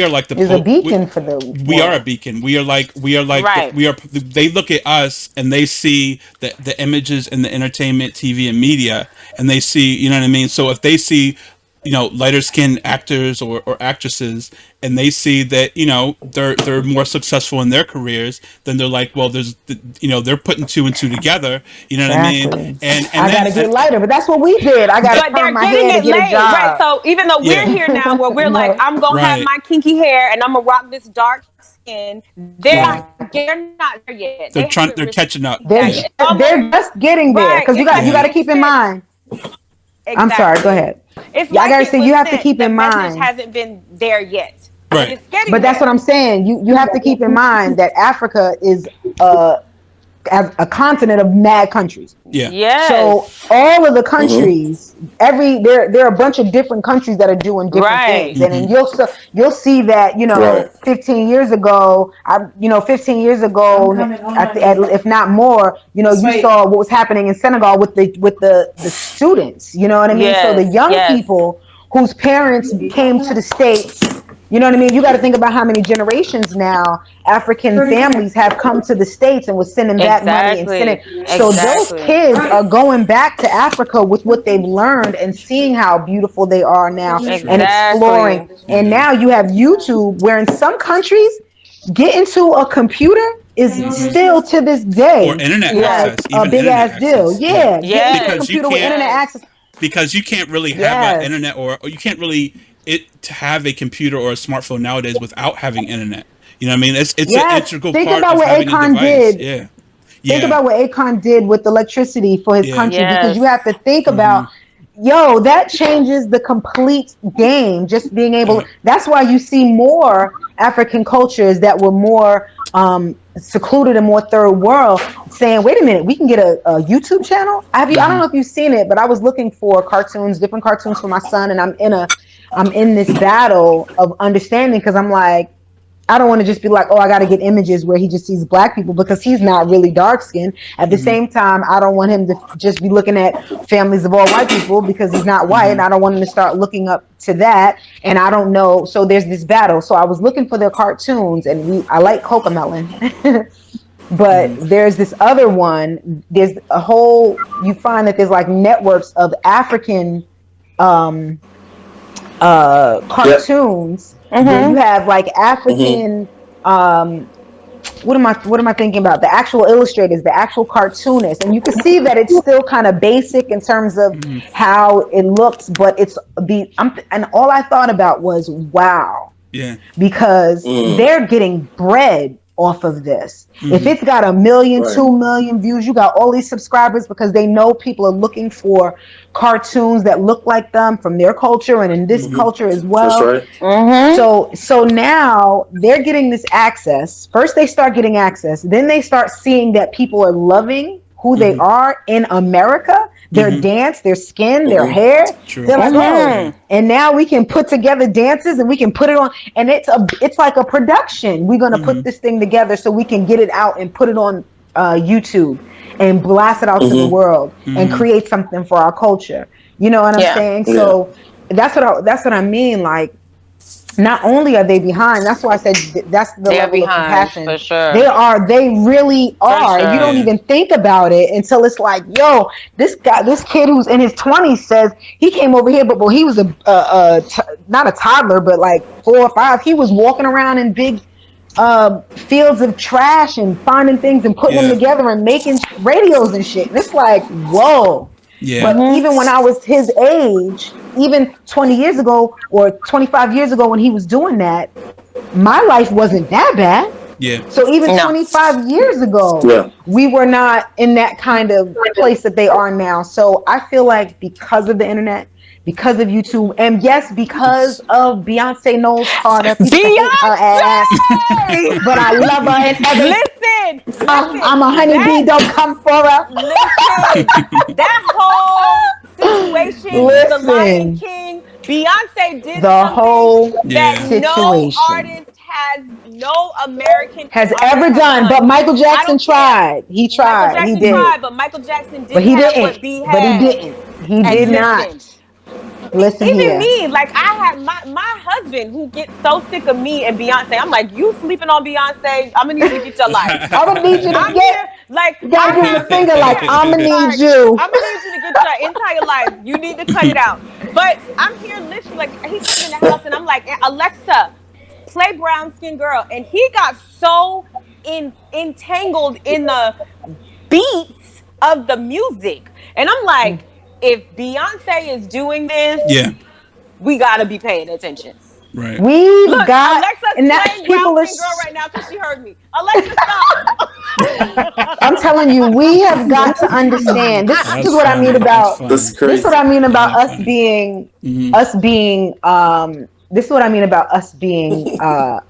like the a beacon for them. We are a beacon. We are like they look at us and they see the images and the entertainment, TV and media, and they see, you know what I mean? So if they see, you know, lighter skinned actors or actresses, and they see that, you know, they're more successful in their careers, then they're like, well, they're putting two and two together. You know what I mean? And I gotta get lighter, but that's what we did. I gotta turn my hair to get a job. Right. So even though we're here now, where we're like, I'm gonna have my kinky hair and I'm gonna rock this dark skin, they're not there yet. They're catching up. They're just getting there, because you got to keep in mind. Exactly. I'm sorry. Go ahead. It's I gotta say, you have to keep in mind. The message hasn't been there yet. Right. But that's what I'm saying. You have to keep in mind that Africa is a continent of mad countries. Yeah. Yes. So all of the countries, there are a bunch of different countries that are doing different things, and then you'll see that, you know, 15 years ago, if not more, you know, you saw what was happening in Senegal with the students. You know what I mean? Yes. So the young people whose parents came to the States. You know what I mean? You got to think about how many generations now African families have come to the States and was sending back money and sending. So those kids are going back to Africa with what they've learned and seeing how beautiful they are now and exploring. And now you have YouTube, where in some countries, getting to a computer is still to this day or internet access, a big ass deal. Yeah. Because computer with internet access. Because you can't really have an internet or you can't really to have a computer or a smartphone nowadays without having internet. You know what I mean? It's an integral part of having a device. Yeah. Think about what Akon did with electricity for his country, because you have to think about, that changes the complete game. Just being able, that's why you see more African cultures that were more secluded and more third world saying, wait a minute, we can get a YouTube channel. I don't know if you've seen it, but I was looking for different cartoons for my son, and I'm in this battle of understanding, because I'm like, I don't want to just be like, I got to get images where he just sees Black people, because he's not really dark skinned. At the same time, I don't want him to just be looking at families of all white people, because he's not white. And I don't want him to start looking up to that. And I don't know. So there's this battle. So I was looking for their cartoons, and I like Cocomelon. But there's this other one. There's you find that there's like networks of African cartoons. Where you have like African what am I thinking about? The actual illustrators, the actual cartoonists, and you can see that it's still kind of basic in terms of how it looks, but and all I thought about was wow. Yeah. Because they're getting bread off of this. If it's got 1 million, 2 million views, you got all these subscribers, because they know people are looking for cartoons that look like them from their culture and in this culture as well. That's right. So now they're getting this access. First they start getting access, then they start seeing that people are loving who they are in America, their dance, their skin, their hair. True. They're like, and now we can put together dances and we can put it on, and it's like a production. We're gonna put this thing together so we can get it out and put it on YouTube and blast it out to the world and create something for our culture. You know what I'm saying? So that's what I mean. Like, not only are they behind, that's why I said that's the level of compassion. For sure. They really are. Sure. You don't even think about it until it's like, yo, this kid who's in his 20s says he came over here, but he was not a toddler, but like 4 or 5. He was walking around in big fields of trash and finding things and putting them together and making radios and shit. And it's like, whoa. Yeah. But even when I was his age, even 20 years ago or 25 years ago when he was doing that, my life wasn't that bad. Yeah. So even 25 years ago, we were not in that kind of place that they are now. So I feel like because of the internet, because of YouTube, and yes, because of Beyonce Knowles Carter, people hate her ass, but I love her. And listen, I'm a honeybee. Don't come for her. Listen, that whole situation with the Lion King, Beyonce did the whole that situation. No artist no American has ever done, but Michael Jackson tried. He tried. Michael Jackson tried, but Michael Jackson didn't have what B had. But he didn't. He did not. Listen even here. Me, like I had my husband who gets so sick of me and Beyonce. I'm like, you sleeping on Beyonce? I'm gonna need you to get your life. I'm gonna need you to you gotta give the finger like I'm gonna need you. I'm gonna need you to get your entire life. You need to cut it out. But I'm here listening, like he comes in the house and I'm like, Alexa, play Brown Skin Girl, and he got so entangled in the beats of the music, and I'm like, if Beyonce is doing this, we gotta be paying attention. Right. Look, Alexa's playing Brown Skin Girl right now because she heard me. Alexa, stop. I'm telling you, we have got to understand. This is what I mean about. This is what I mean about us being This is what I mean about us being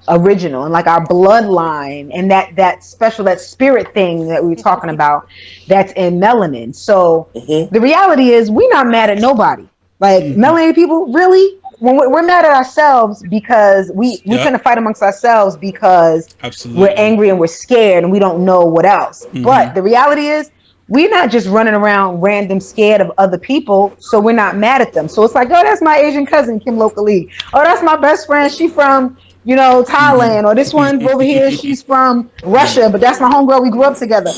original and like our bloodline and that special, that spirit thing that we were talking about that's in melanin. So the reality is we're not mad at nobody. Like melanated people, really, when we're mad at ourselves because we tend to fight amongst ourselves because we're angry and we're scared and we don't know what else. But the reality is we're not just running around random scared of other people, so we're not mad at them. So it's like, oh, that's my Asian cousin, Kim Locally. Oh, that's my best friend. She from, Thailand. Or this one over here, she's from Russia, but that's my homegirl. We grew up together.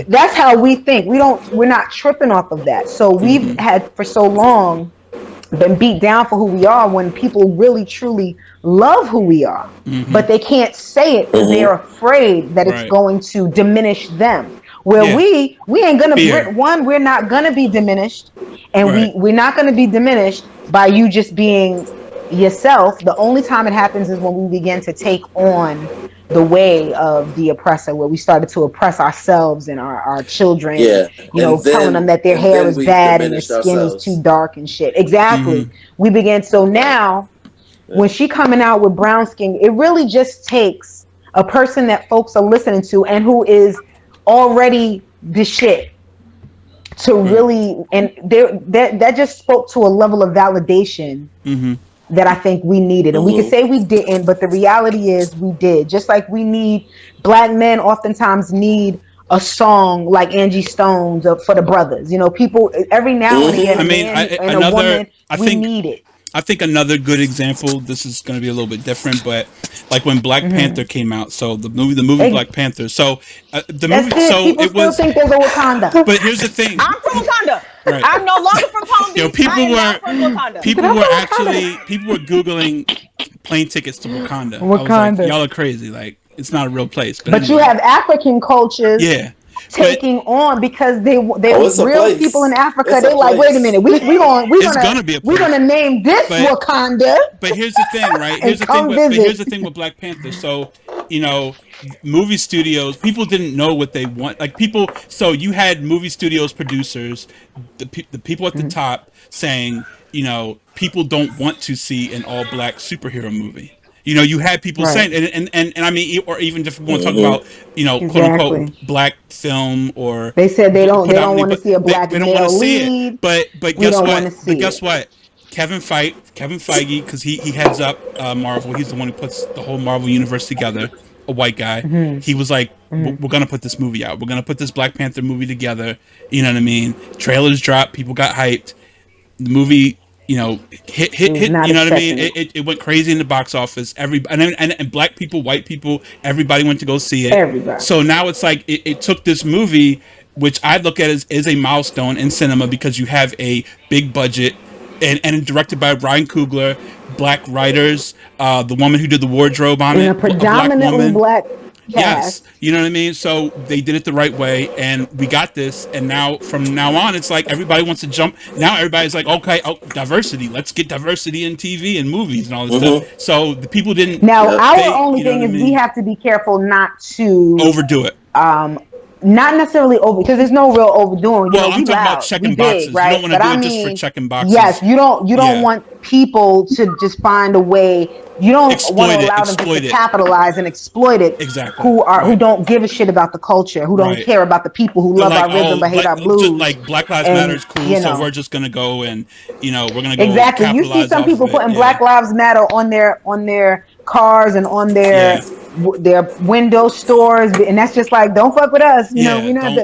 That's how we think. We're not tripping off of that. So we've had for so long been beat down for who we are when people really truly love who we are, but they can't say it because they're afraid that it's going to diminish them. Where we ain't gonna we're not gonna be diminished, and we're not gonna be diminished by you just being yourself. The only time it happens is when we begin to take on the way of the oppressor, where we started to oppress ourselves and our children, telling them that their hair is bad and their skin is too dark and shit. Exactly. We began. So now when she coming out with brown skin, it really just takes a person that folks are listening to and who is already the shit to really, and that just spoke to a level of validation that I think we needed. And we could say we didn't, but the reality is we did. Just like black men oftentimes need a song like Angie Stone's for the brothers. People every now and then, a woman, we need it. I think another good example, this is going to be a little bit different, but like when Black Panther came out, so the movie Black Panther, so the movie, so people it was. Still think there's a Wakanda. But here's the thing. I'm from Wakanda. Right. I'm no longer from Palm Beach. People were Googling plane tickets to Wakanda. I was like, y'all are crazy. Like, it's not a real place. But anyway. You have African cultures. Yeah. Taking on because they real people in Africa. They're like, wait a minute, we're gonna name this Wakanda. But here's the thing, right? Here's the thing with Black Panther. So, movie studios, people didn't know what they want. Like so you had movie studios producers, the people at the top saying, people don't want to see an all black superhero movie. You had people saying, and I mean, or even if we want to talk about, quote unquote black film, or they said they don't want to see a black male lead. But guess what? But guess what? Kevin Feige, because he heads up Marvel. He's the one who puts the whole Marvel universe together. a white guy. He was like, we're gonna put this movie out. We're gonna put this Black Panther movie together. You know what I mean? Trailers dropped. People got hyped. The movie, you know, hit. You know what I mean? It went crazy in the box office. And black people, white people, everybody went to go see it. Everybody. So now it's like it took this movie, which I look at as a milestone in cinema, because you have a big budget and directed by Ryan Coogler, black writers, the woman who did the wardrobe on it, a predominantly black cast. Yes, you know what I mean? So they did it the right way, and we got this, and now, from now on, it's like everybody wants to jump. Now everybody's like, okay, diversity. Let's get diversity in TV and movies and all this stuff. So the people didn't... Now, our only thing is we have to be careful not to... overdo it. Not necessarily over, because there's no real overdoing. Well, I'm talking about checking boxes. Right? You don't want to do it just for checking boxes. Yes, you don't want people to just find a way. You don't want to allow them to capitalize and exploit it. Exactly. Who don't give a shit about the culture, who don't care about the people, who love our rhythm but hate our blues. Like Black Lives Matter is cool, so we're just gonna go and we're gonna go exactly. You see some people putting Black Lives Matter on their cars and on their window stores, and that's just like, don't fuck with us. You know, we're not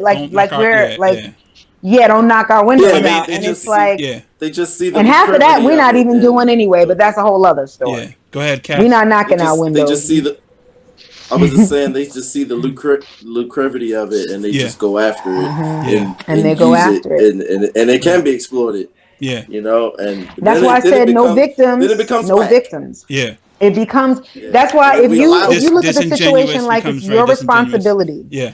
don't knock our windows out. And it's like, they just see the... And half of that we're not even doing anyway, but that's a whole other story. Yeah. Go ahead, Kat. We're not knocking our windows. They just see the... I was just saying, they just see the lucrativity of it, and they just go after it. And they go after it. And it can be exploited. Yeah. You know, and... That's why I said no victims. Then it becomes victims. Yeah. It becomes... That's why if you look at the situation like it's your responsibility. Yeah.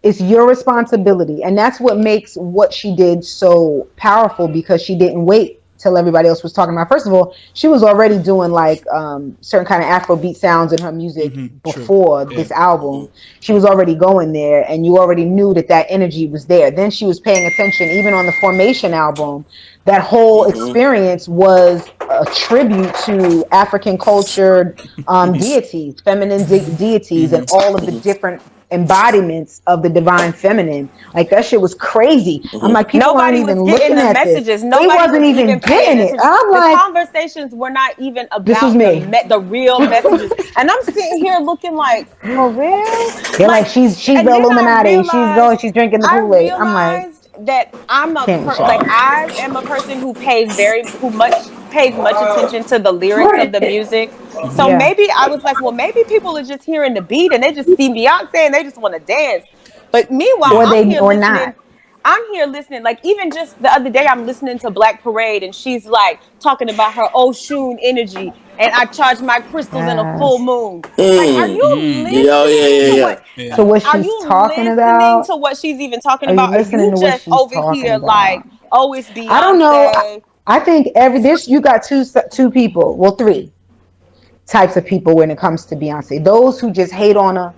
It's your responsibility. And that's what makes what she did so powerful, because she didn't wait till everybody else was talking about. First of all, she was already doing like certain kind of Afrobeat sounds in her music before this album. She was already going there, and you already knew that energy was there. Then she was paying attention, even on the Formation album. That whole experience was a tribute to African culture, deities, feminine deities, and all of the different embodiments of the divine feminine. Like, that shit was crazy. I'm like, people weren't even looking at messages. This. Nobody wasn't even getting it. I'm like, the conversations were not even about the real messages. And I'm sitting here looking like, for real? They're like she's the Illuminati. She's drinking the Kool-Aid. I'm like, that I am a person who pays much attention to the lyrics of the music. So maybe I was like, well, maybe people are just hearing the beat and they just see Beyonce and they just want to dance. But meanwhile, I'm here listening. Like, even just the other day, I'm listening to Black Parade, and she's like talking about her Oshun energy, and I charge my crystals in a full moon. Like, are you listening? So what she's talking about? To what she's even talking about? Are you just over here like, oh, it's Beyonce? I don't know. I think you got two people, well, three types of people when it comes to Beyonce. Those who just hate on her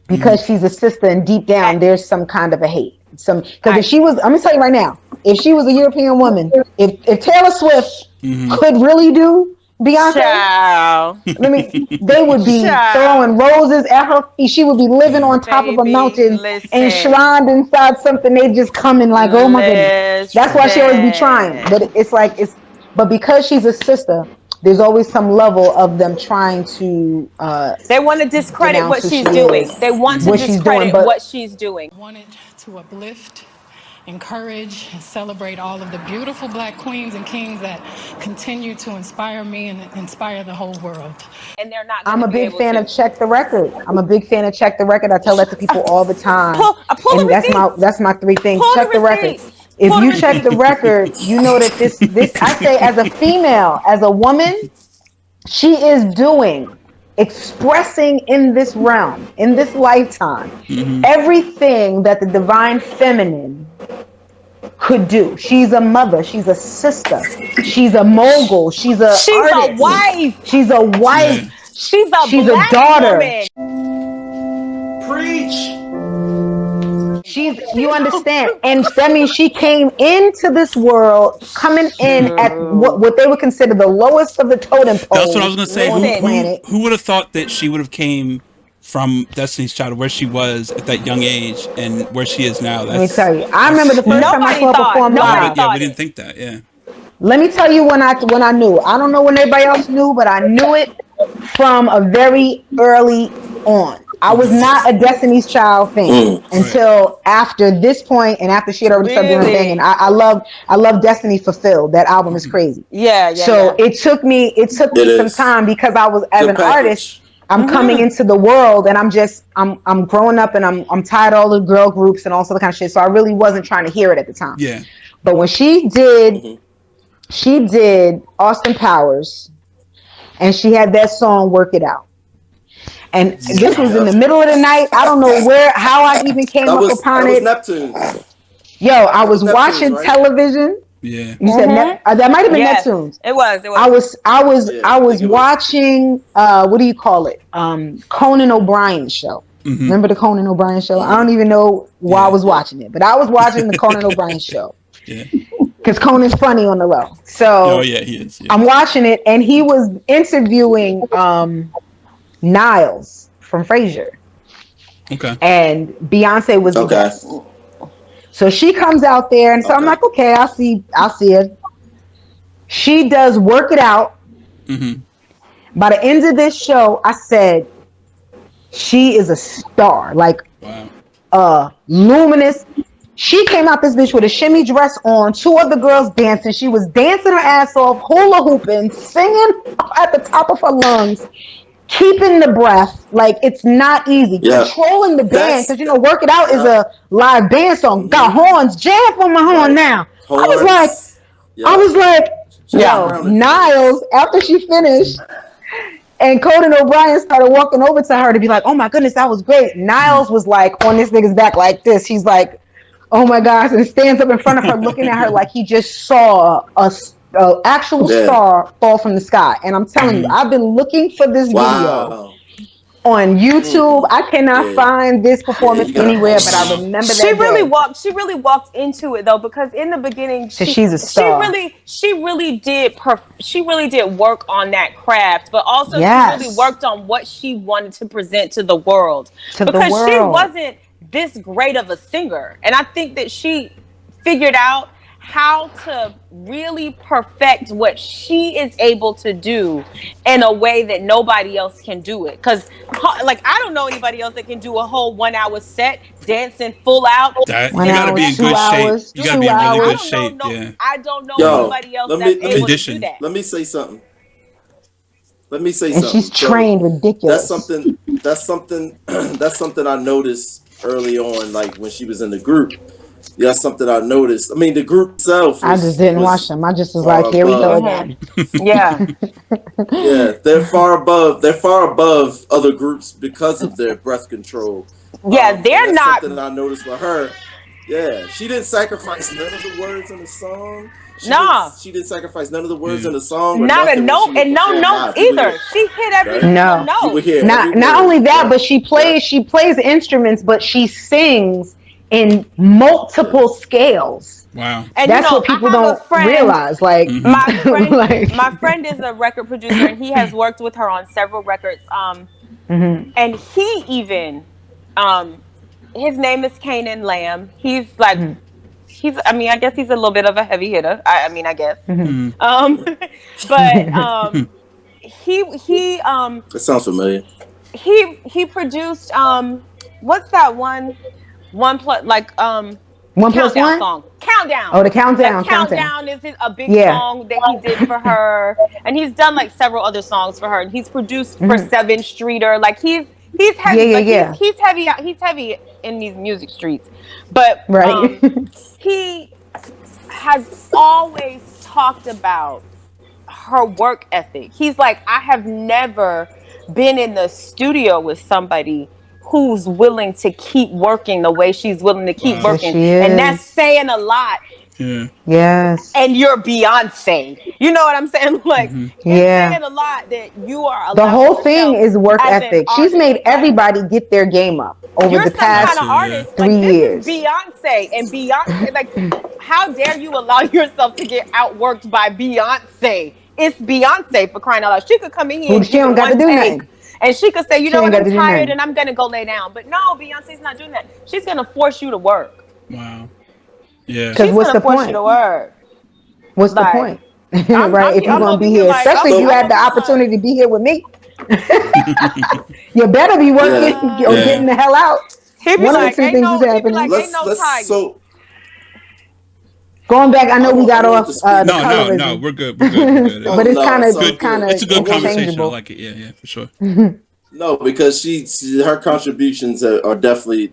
because she's a sister, and deep down there's some kind of a hate. Because if she was, I'm gonna tell you right now, if she was a European woman, if Taylor Swift could really do Beyonce, they would be throwing roses at her feet. She would be living on top of a mountain, enshrined inside something. They just coming like, oh my goodness. That's why she always be trying. But but because she's a sister, there's always some level of them trying to. They want to discredit what she's doing. They want to discredit what she's doing. Wanted to uplift, encourage, and celebrate all of the beautiful Black queens and kings that continue to inspire me and inspire the whole world. And they're not. I'm a big fan of Check the Record. I tell that to people all the time. And that's my three things. Check the record. If you check the record, you know that this I say, as a female, as a woman, she is expressing in this realm, in this lifetime, everything that the divine feminine could do. She's a mother, she's a sister, she's a mogul, she's a wife, she's a Black daughter. Woman. Preach. You understand, and that means she came into this world coming in at what they would consider the lowest of the totem pole. That's what I was going to say. Who would have thought that she would have came from Destiny's Child, where she was at that young age, and where she is now? Let me tell you, I remember the first time I saw her perform live. Yeah, we didn't think that. Yeah. Let me tell you when I knew. I don't know when everybody else knew, but I knew it from a very early on. I was not a Destiny's Child fan until after this point, and after she had already started doing her thing. And I love Destiny Fulfilled. That album is crazy. So it took me some time, because I was, as an artist, I'm coming into the world, and I'm growing up, and I'm tired of all the girl groups and all sorts of kind of shit. So I really wasn't trying to hear it at the time. Yeah. But when she did Austin Powers, and she had that song "Work It Out." And this was in the middle of the night. I don't know how I even came up upon it. Neptunes. Yo, I was watching television. Yeah. You said that might have been Neptunes. It was. I was watching what do you call it? Conan O'Brien show. Remember the Conan O'Brien show? I don't even know why I was watching it, but I was watching the Conan O'Brien show. Yeah. Because Conan's funny on the low. So he is. Yeah. I'm watching it, and he was interviewing Niles from Frasier. Okay. And Beyonce was the guest. So she comes out there, and so I'm like, okay, I'll see it. She does Work It Out. By the end of this show, I said, she is a star. Like, luminous. She came out this bitch with a shimmy dress on, 2 other girls dancing. She was dancing her ass off, hula hooping, singing at the top of her lungs, keeping the breath. Like, it's not easy. Controlling the band, because Work It Out is a live band song. Got horns, jam on my horn now. Horns. I was like, yo, Niles, after she finished, and Conan O'Brien started walking over to her to be like, oh my goodness, that was great. Niles was like on this nigga's back like this. He's like, oh my gosh, and stands up in front of her looking at her like he just saw a actual star fall from the sky. And I'm telling you, I've been looking for this video on YouTube. I cannot find this performance anywhere, but I remember that she really walked into it though, because in the beginning she's a star. She really did work on that craft, but also she really worked on what she wanted to present to the world. She wasn't this great of a singer, and I think that she figured out how to really perfect what she is able to do in a way that nobody else can do it. Because like, I don't know anybody else that can do a whole 1 hour set dancing full out. You gotta be in good shape. You gotta be in really good shape. I don't know anybody else that's able to do that. Let me say something. And she's trained ridiculous. That's something I noticed early on, like when she was in the group. That's something I noticed. I mean, the group itself. I just didn't watch them. I just was like, here we go again. They're far above other groups because of their breath control. They're not. Something that I noticed with her. Yeah, she didn't sacrifice none of the words in the song. She didn't sacrifice none of the words in the song. Not a note, and no notes either. She hit every single note. Not only that, but she plays instruments, but she sings in multiple scales. Wow. And that's what people don't realize. Like, my friend is a record producer, and he has worked with her on several records. And he even, his name is Canaan Lamb. He's like, I guess he's a little bit of a heavy hitter. I guess. But he that sounds familiar. He produced what's that one countdown song. Countdown. Oh, the Countdown. Countdown is a big song that he did for her, and he's done like several other songs for her. And he's produced for 7 Streeter. Like he's heavy. He's heavy in these music streets. But he has always talked about her work ethic. He's like, I have never been in the studio with somebody who's willing to keep working the way she's willing to keep working. And that's saying a lot. Yeah. Yes. And you're Beyonce. You know what I'm saying? Like, it's saying a lot that you are. The whole thing is work ethic. She's made everybody get their game up over the past 3 years. This is Beyonce, and Beyonce, like, how dare you allow yourself to get outworked by Beyonce? It's Beyonce, for crying out loud. She could come in here. She don't got to do nothing. And she could say, you know what, I'm tired and I'm going to go lay down. But no, Beyonce's not doing that. She's going to force you to work. Wow. Yeah. Because what's the point? You to work. What's the point? Right? If you're going to be here, especially if you had the opportunity to be here with me. You better be working or getting the hell out. He'd be One like, of the two things is happening. ain't no tiger. So going back, I know we got off the No, colorism. we're good. But it's kind of it's a good conversation. I like it. Yeah, for sure. No, because her contributions are definitely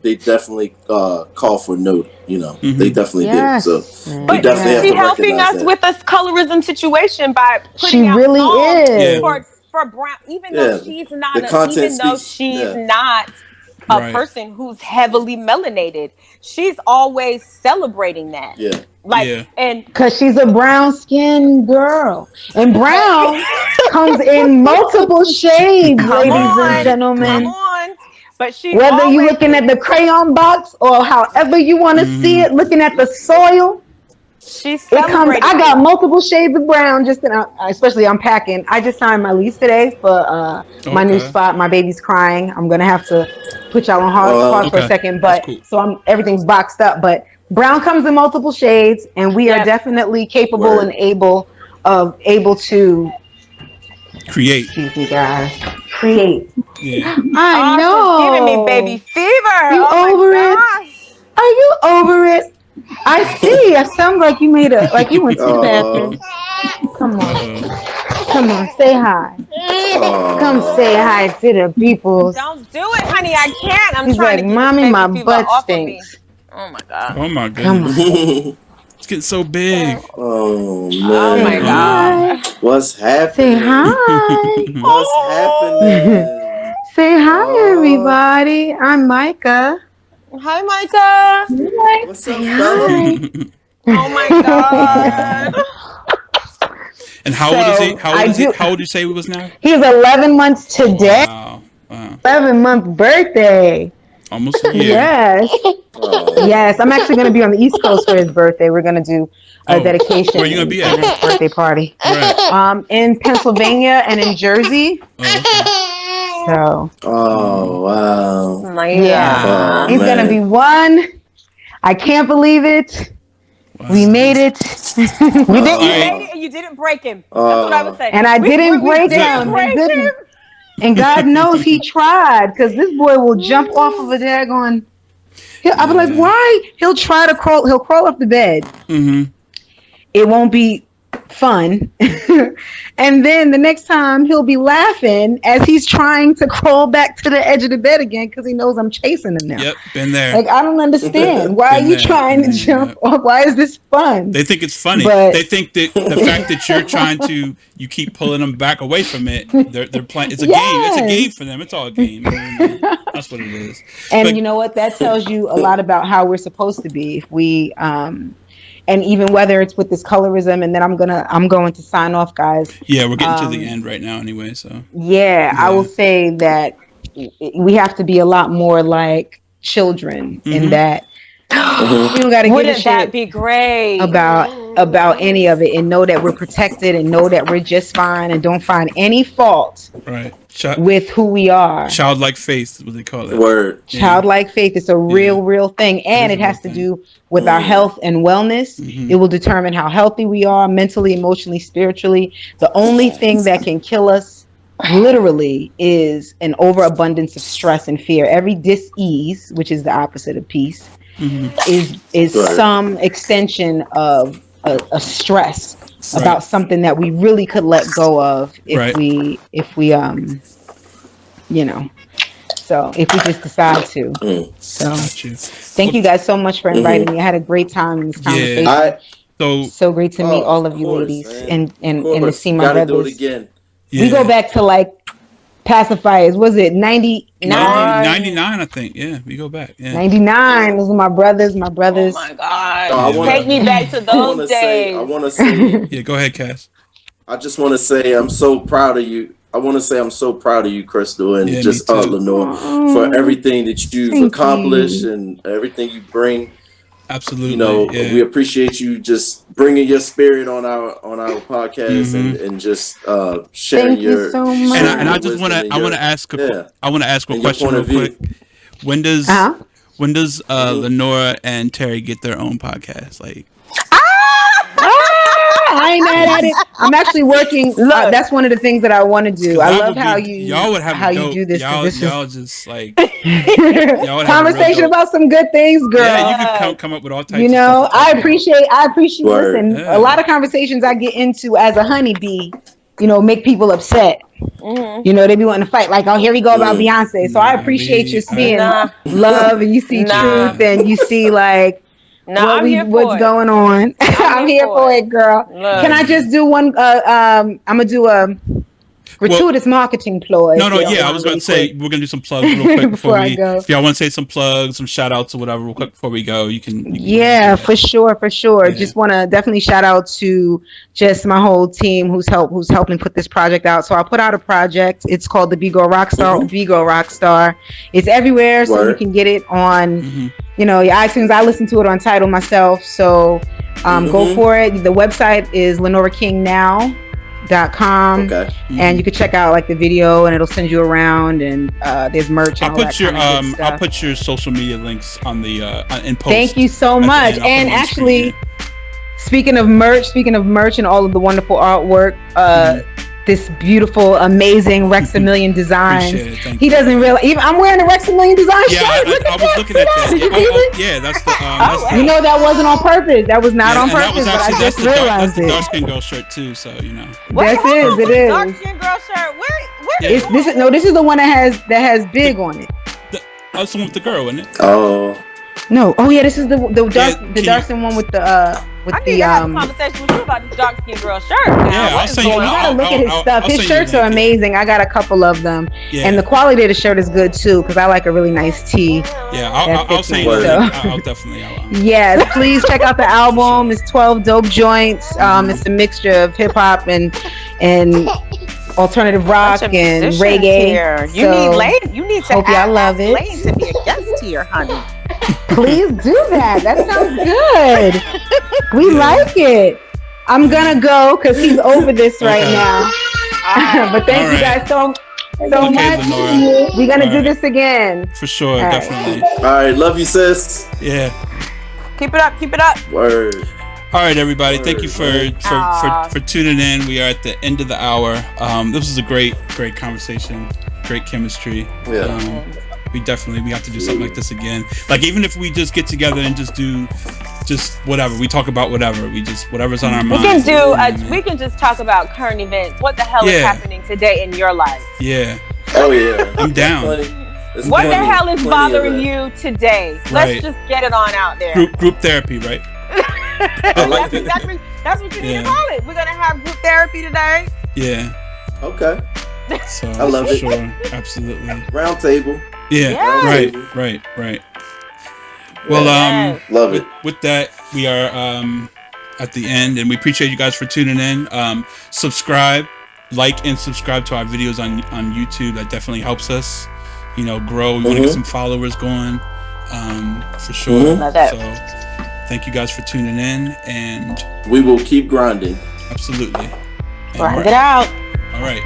call for note. You know, they definitely do. So but definitely have she's to helping us that. with this colorism situation by putting she out really songs is for brown, even though she's not a person who's heavily melanated. She's always celebrating that. Yeah. And because she's a brown skinned girl, and brown comes in multiple shades, ladies and gentlemen. Come on. But whether you're looking at the crayon box or however you want to see it, looking at the soil, I got multiple shades of brown. Especially unpacking. I just signed my lease today for my new spot. My baby's crying. I'm gonna have to put y'all on pause for a second, but so everything's boxed up. But brown comes in multiple shades, and we are definitely capable and able to create. Excuse me, guys. Create. Yeah. I know. She's giving me baby fever. You over it? Are you over it? I see. It sounds like you went to the bathroom. Come on, say hi. Come say hi to the people. Don't do it, honey. I can't. I'm He's trying like, to get Mommy, this my baby fever butt off stinks. of me. Oh my god. Oh my goodness. It's getting so big. Oh man. Oh my god. What's happening? Say hi. What's happening? Say hi, everybody. I'm Micah. Hi, Micah. What's up, fella? Oh my god. And how old is he? How old do you say he was now? He's 11 months today. Wow. 11-month birthday. Almost a year. Yes. Yes. I'm actually going to be on the East Coast for his birthday. We're going to do a dedication. Where are you going to be at? His birthday party. Right. In Pennsylvania and in Jersey. So. Oh wow. Yeah. He's going to be one. I can't believe it. Wow. We made it. You made it and you didn't break him. That's what I would say. And I didn't break him. And God knows he tried, because this boy will jump off of a daggone. I'll be like, why? He'll try to crawl. He'll crawl off the bed. Mm-hmm. It won't be fun. And then the next time he'll be laughing as he's trying to crawl back to the edge of the bed again, because he knows I'm chasing him now. Yep, been there. Like, I don't understand. Why are you trying to jump off? Why is this fun? They think it's funny. They think that the fact that you're trying to, you keep pulling them back away from it. They're playing. It's a game. It's a game for them. It's all a game. That's what it is. And you know what? That tells you a lot about how we're supposed to be. If we and even whether it's with this colorism, and then I'm going to sign off, guys. Yeah, we're getting to the end right now anyway, so. Yeah, I will say that we have to be a lot more like children in that we don't got to give a shit. That be great about any of it, and know that we're protected, and know that we're just fine, and don't find any fault with who we are. Childlike faith is what they call it. Word. Childlike faith. It's a real thing, and it has to do with our health and wellness. It will determine how healthy we are mentally, emotionally, spiritually. The only thing that can kill us literally is an overabundance of stress and fear. Every dis-ease, which is the opposite of peace, is some extension of a stress about something that we really could let go of if we so if we just decide to. So thank you guys so much for inviting me. I had a great time in this conversation. So great to meet all of you ladies, and to see my brothers. Do it again. We go back to like pacifiers. Was it 99? 99, I think. Yeah, we go back. Yeah. 99. Those are my brothers. Oh my God. Take me back to those days. I want to say. Yeah, go ahead, Cass. I just want to say I'm so proud of you. I want to say I'm so proud of you, Crystal, and just Lenore, for everything that you've accomplished and everything you bring. Absolutely. You know, we appreciate you just bringing your spirit on our podcast and just sharing your. So much. And I just want to ask a question real quick. When does Lenora and Terry get their own podcast? Like. I ain't mad at it. I'm actually working. That's one of the things that I want to do. I love how y'all would have you do this. Y'all is just like conversation about some good things, girl. Yeah, you can come up with all types. You know, I appreciate. Word. Listen, a lot of conversations I get into as a honeybee, you know, make people upset. Mm-hmm. You know, they be wanting to fight. Like, oh, here we go about Beyonce. So I appreciate you seeing love, and you see truth, and you see like what's going on. I'm here for it, girl. Can I just do one? I'm gonna do a gratuitous marketing ploy. No, yeah, I was going to say we're going to do some plugs real quick before we go. If y'all want to say some plugs, some shout outs or whatever real quick before we go, you can yeah, for sure. Yeah. Just want to definitely shout out to just my whole team who's helping put this project out. So I put out a project. It's called the Be-Go Rockstar. Be-Go Rockstar. It's everywhere, so you can get it on you know, your iTunes. I listen to it on Tidal myself, so go for it. The website is LenoraKingNow.com, and you can check out like the video, and it'll send you around, and there's merch. And I'll put your social media links on the in post. Thank you so much. And actually, speaking of merch, and all of the wonderful artwork, this beautiful, amazing Rexamillion design. He doesn't realize. Even I'm wearing a Rexamillion design shirt. I was looking at that. That's the. You know, that wasn't on purpose. That was not on purpose. But I just realized it. Dark skin girl shirt too. So you know. It is. Dark skin girl shirt. Where this is the one that has big on it. That's the one with the girl, isn't it? Oh. No. Oh yeah, this is the dark skin one with the I need to have a conversation with you about this dark skin girl shirt. I'll send you. You gotta look at his stuff. His shirts are amazing. I got a couple of them, and the quality of the shirt is good too because I like a really nice tee. Yeah, I'll send you. I'll definitely. Yes, please check out the album. It's 12 dope joints. It's a mixture of hip hop and alternative rock and reggae. Here. You need to hope y'all love it. Lane to be a guest here, honey. Please do that. That sounds good. We like it. I'm gonna go because he's over this right now. But thank you guys so much. Lenora. We're gonna do this again. For sure, definitely. All right, love you, sis. Yeah. Keep it up. Word. All right, everybody. Thank you for tuning in. We are at the end of the hour. This was a great conversation. Great chemistry. Yeah. We have to do something like this again. Like even if we just get together and just do whatever, we talk about whatever. Whatever's on our mind. We can just talk about current events. What the hell is happening today in your life? Yeah. Oh yeah. I'm down. What the hell is bothering you today? Let's just get it on out there. Group therapy, right? I like it. That's what you need to call it. We're gonna have group therapy today. Yeah. Okay. So I love it. Sure. Absolutely. Round table. Yeah. Yes. Right. Well, love it. With that, we are at the end, and we appreciate you guys for tuning in. Subscribe, like, and subscribe to our videos on YouTube. That definitely helps us, grow. We want to get some followers going, for sure. Love that. So, thank you guys for tuning in, and we will keep grinding. Absolutely. Grind it out. All right.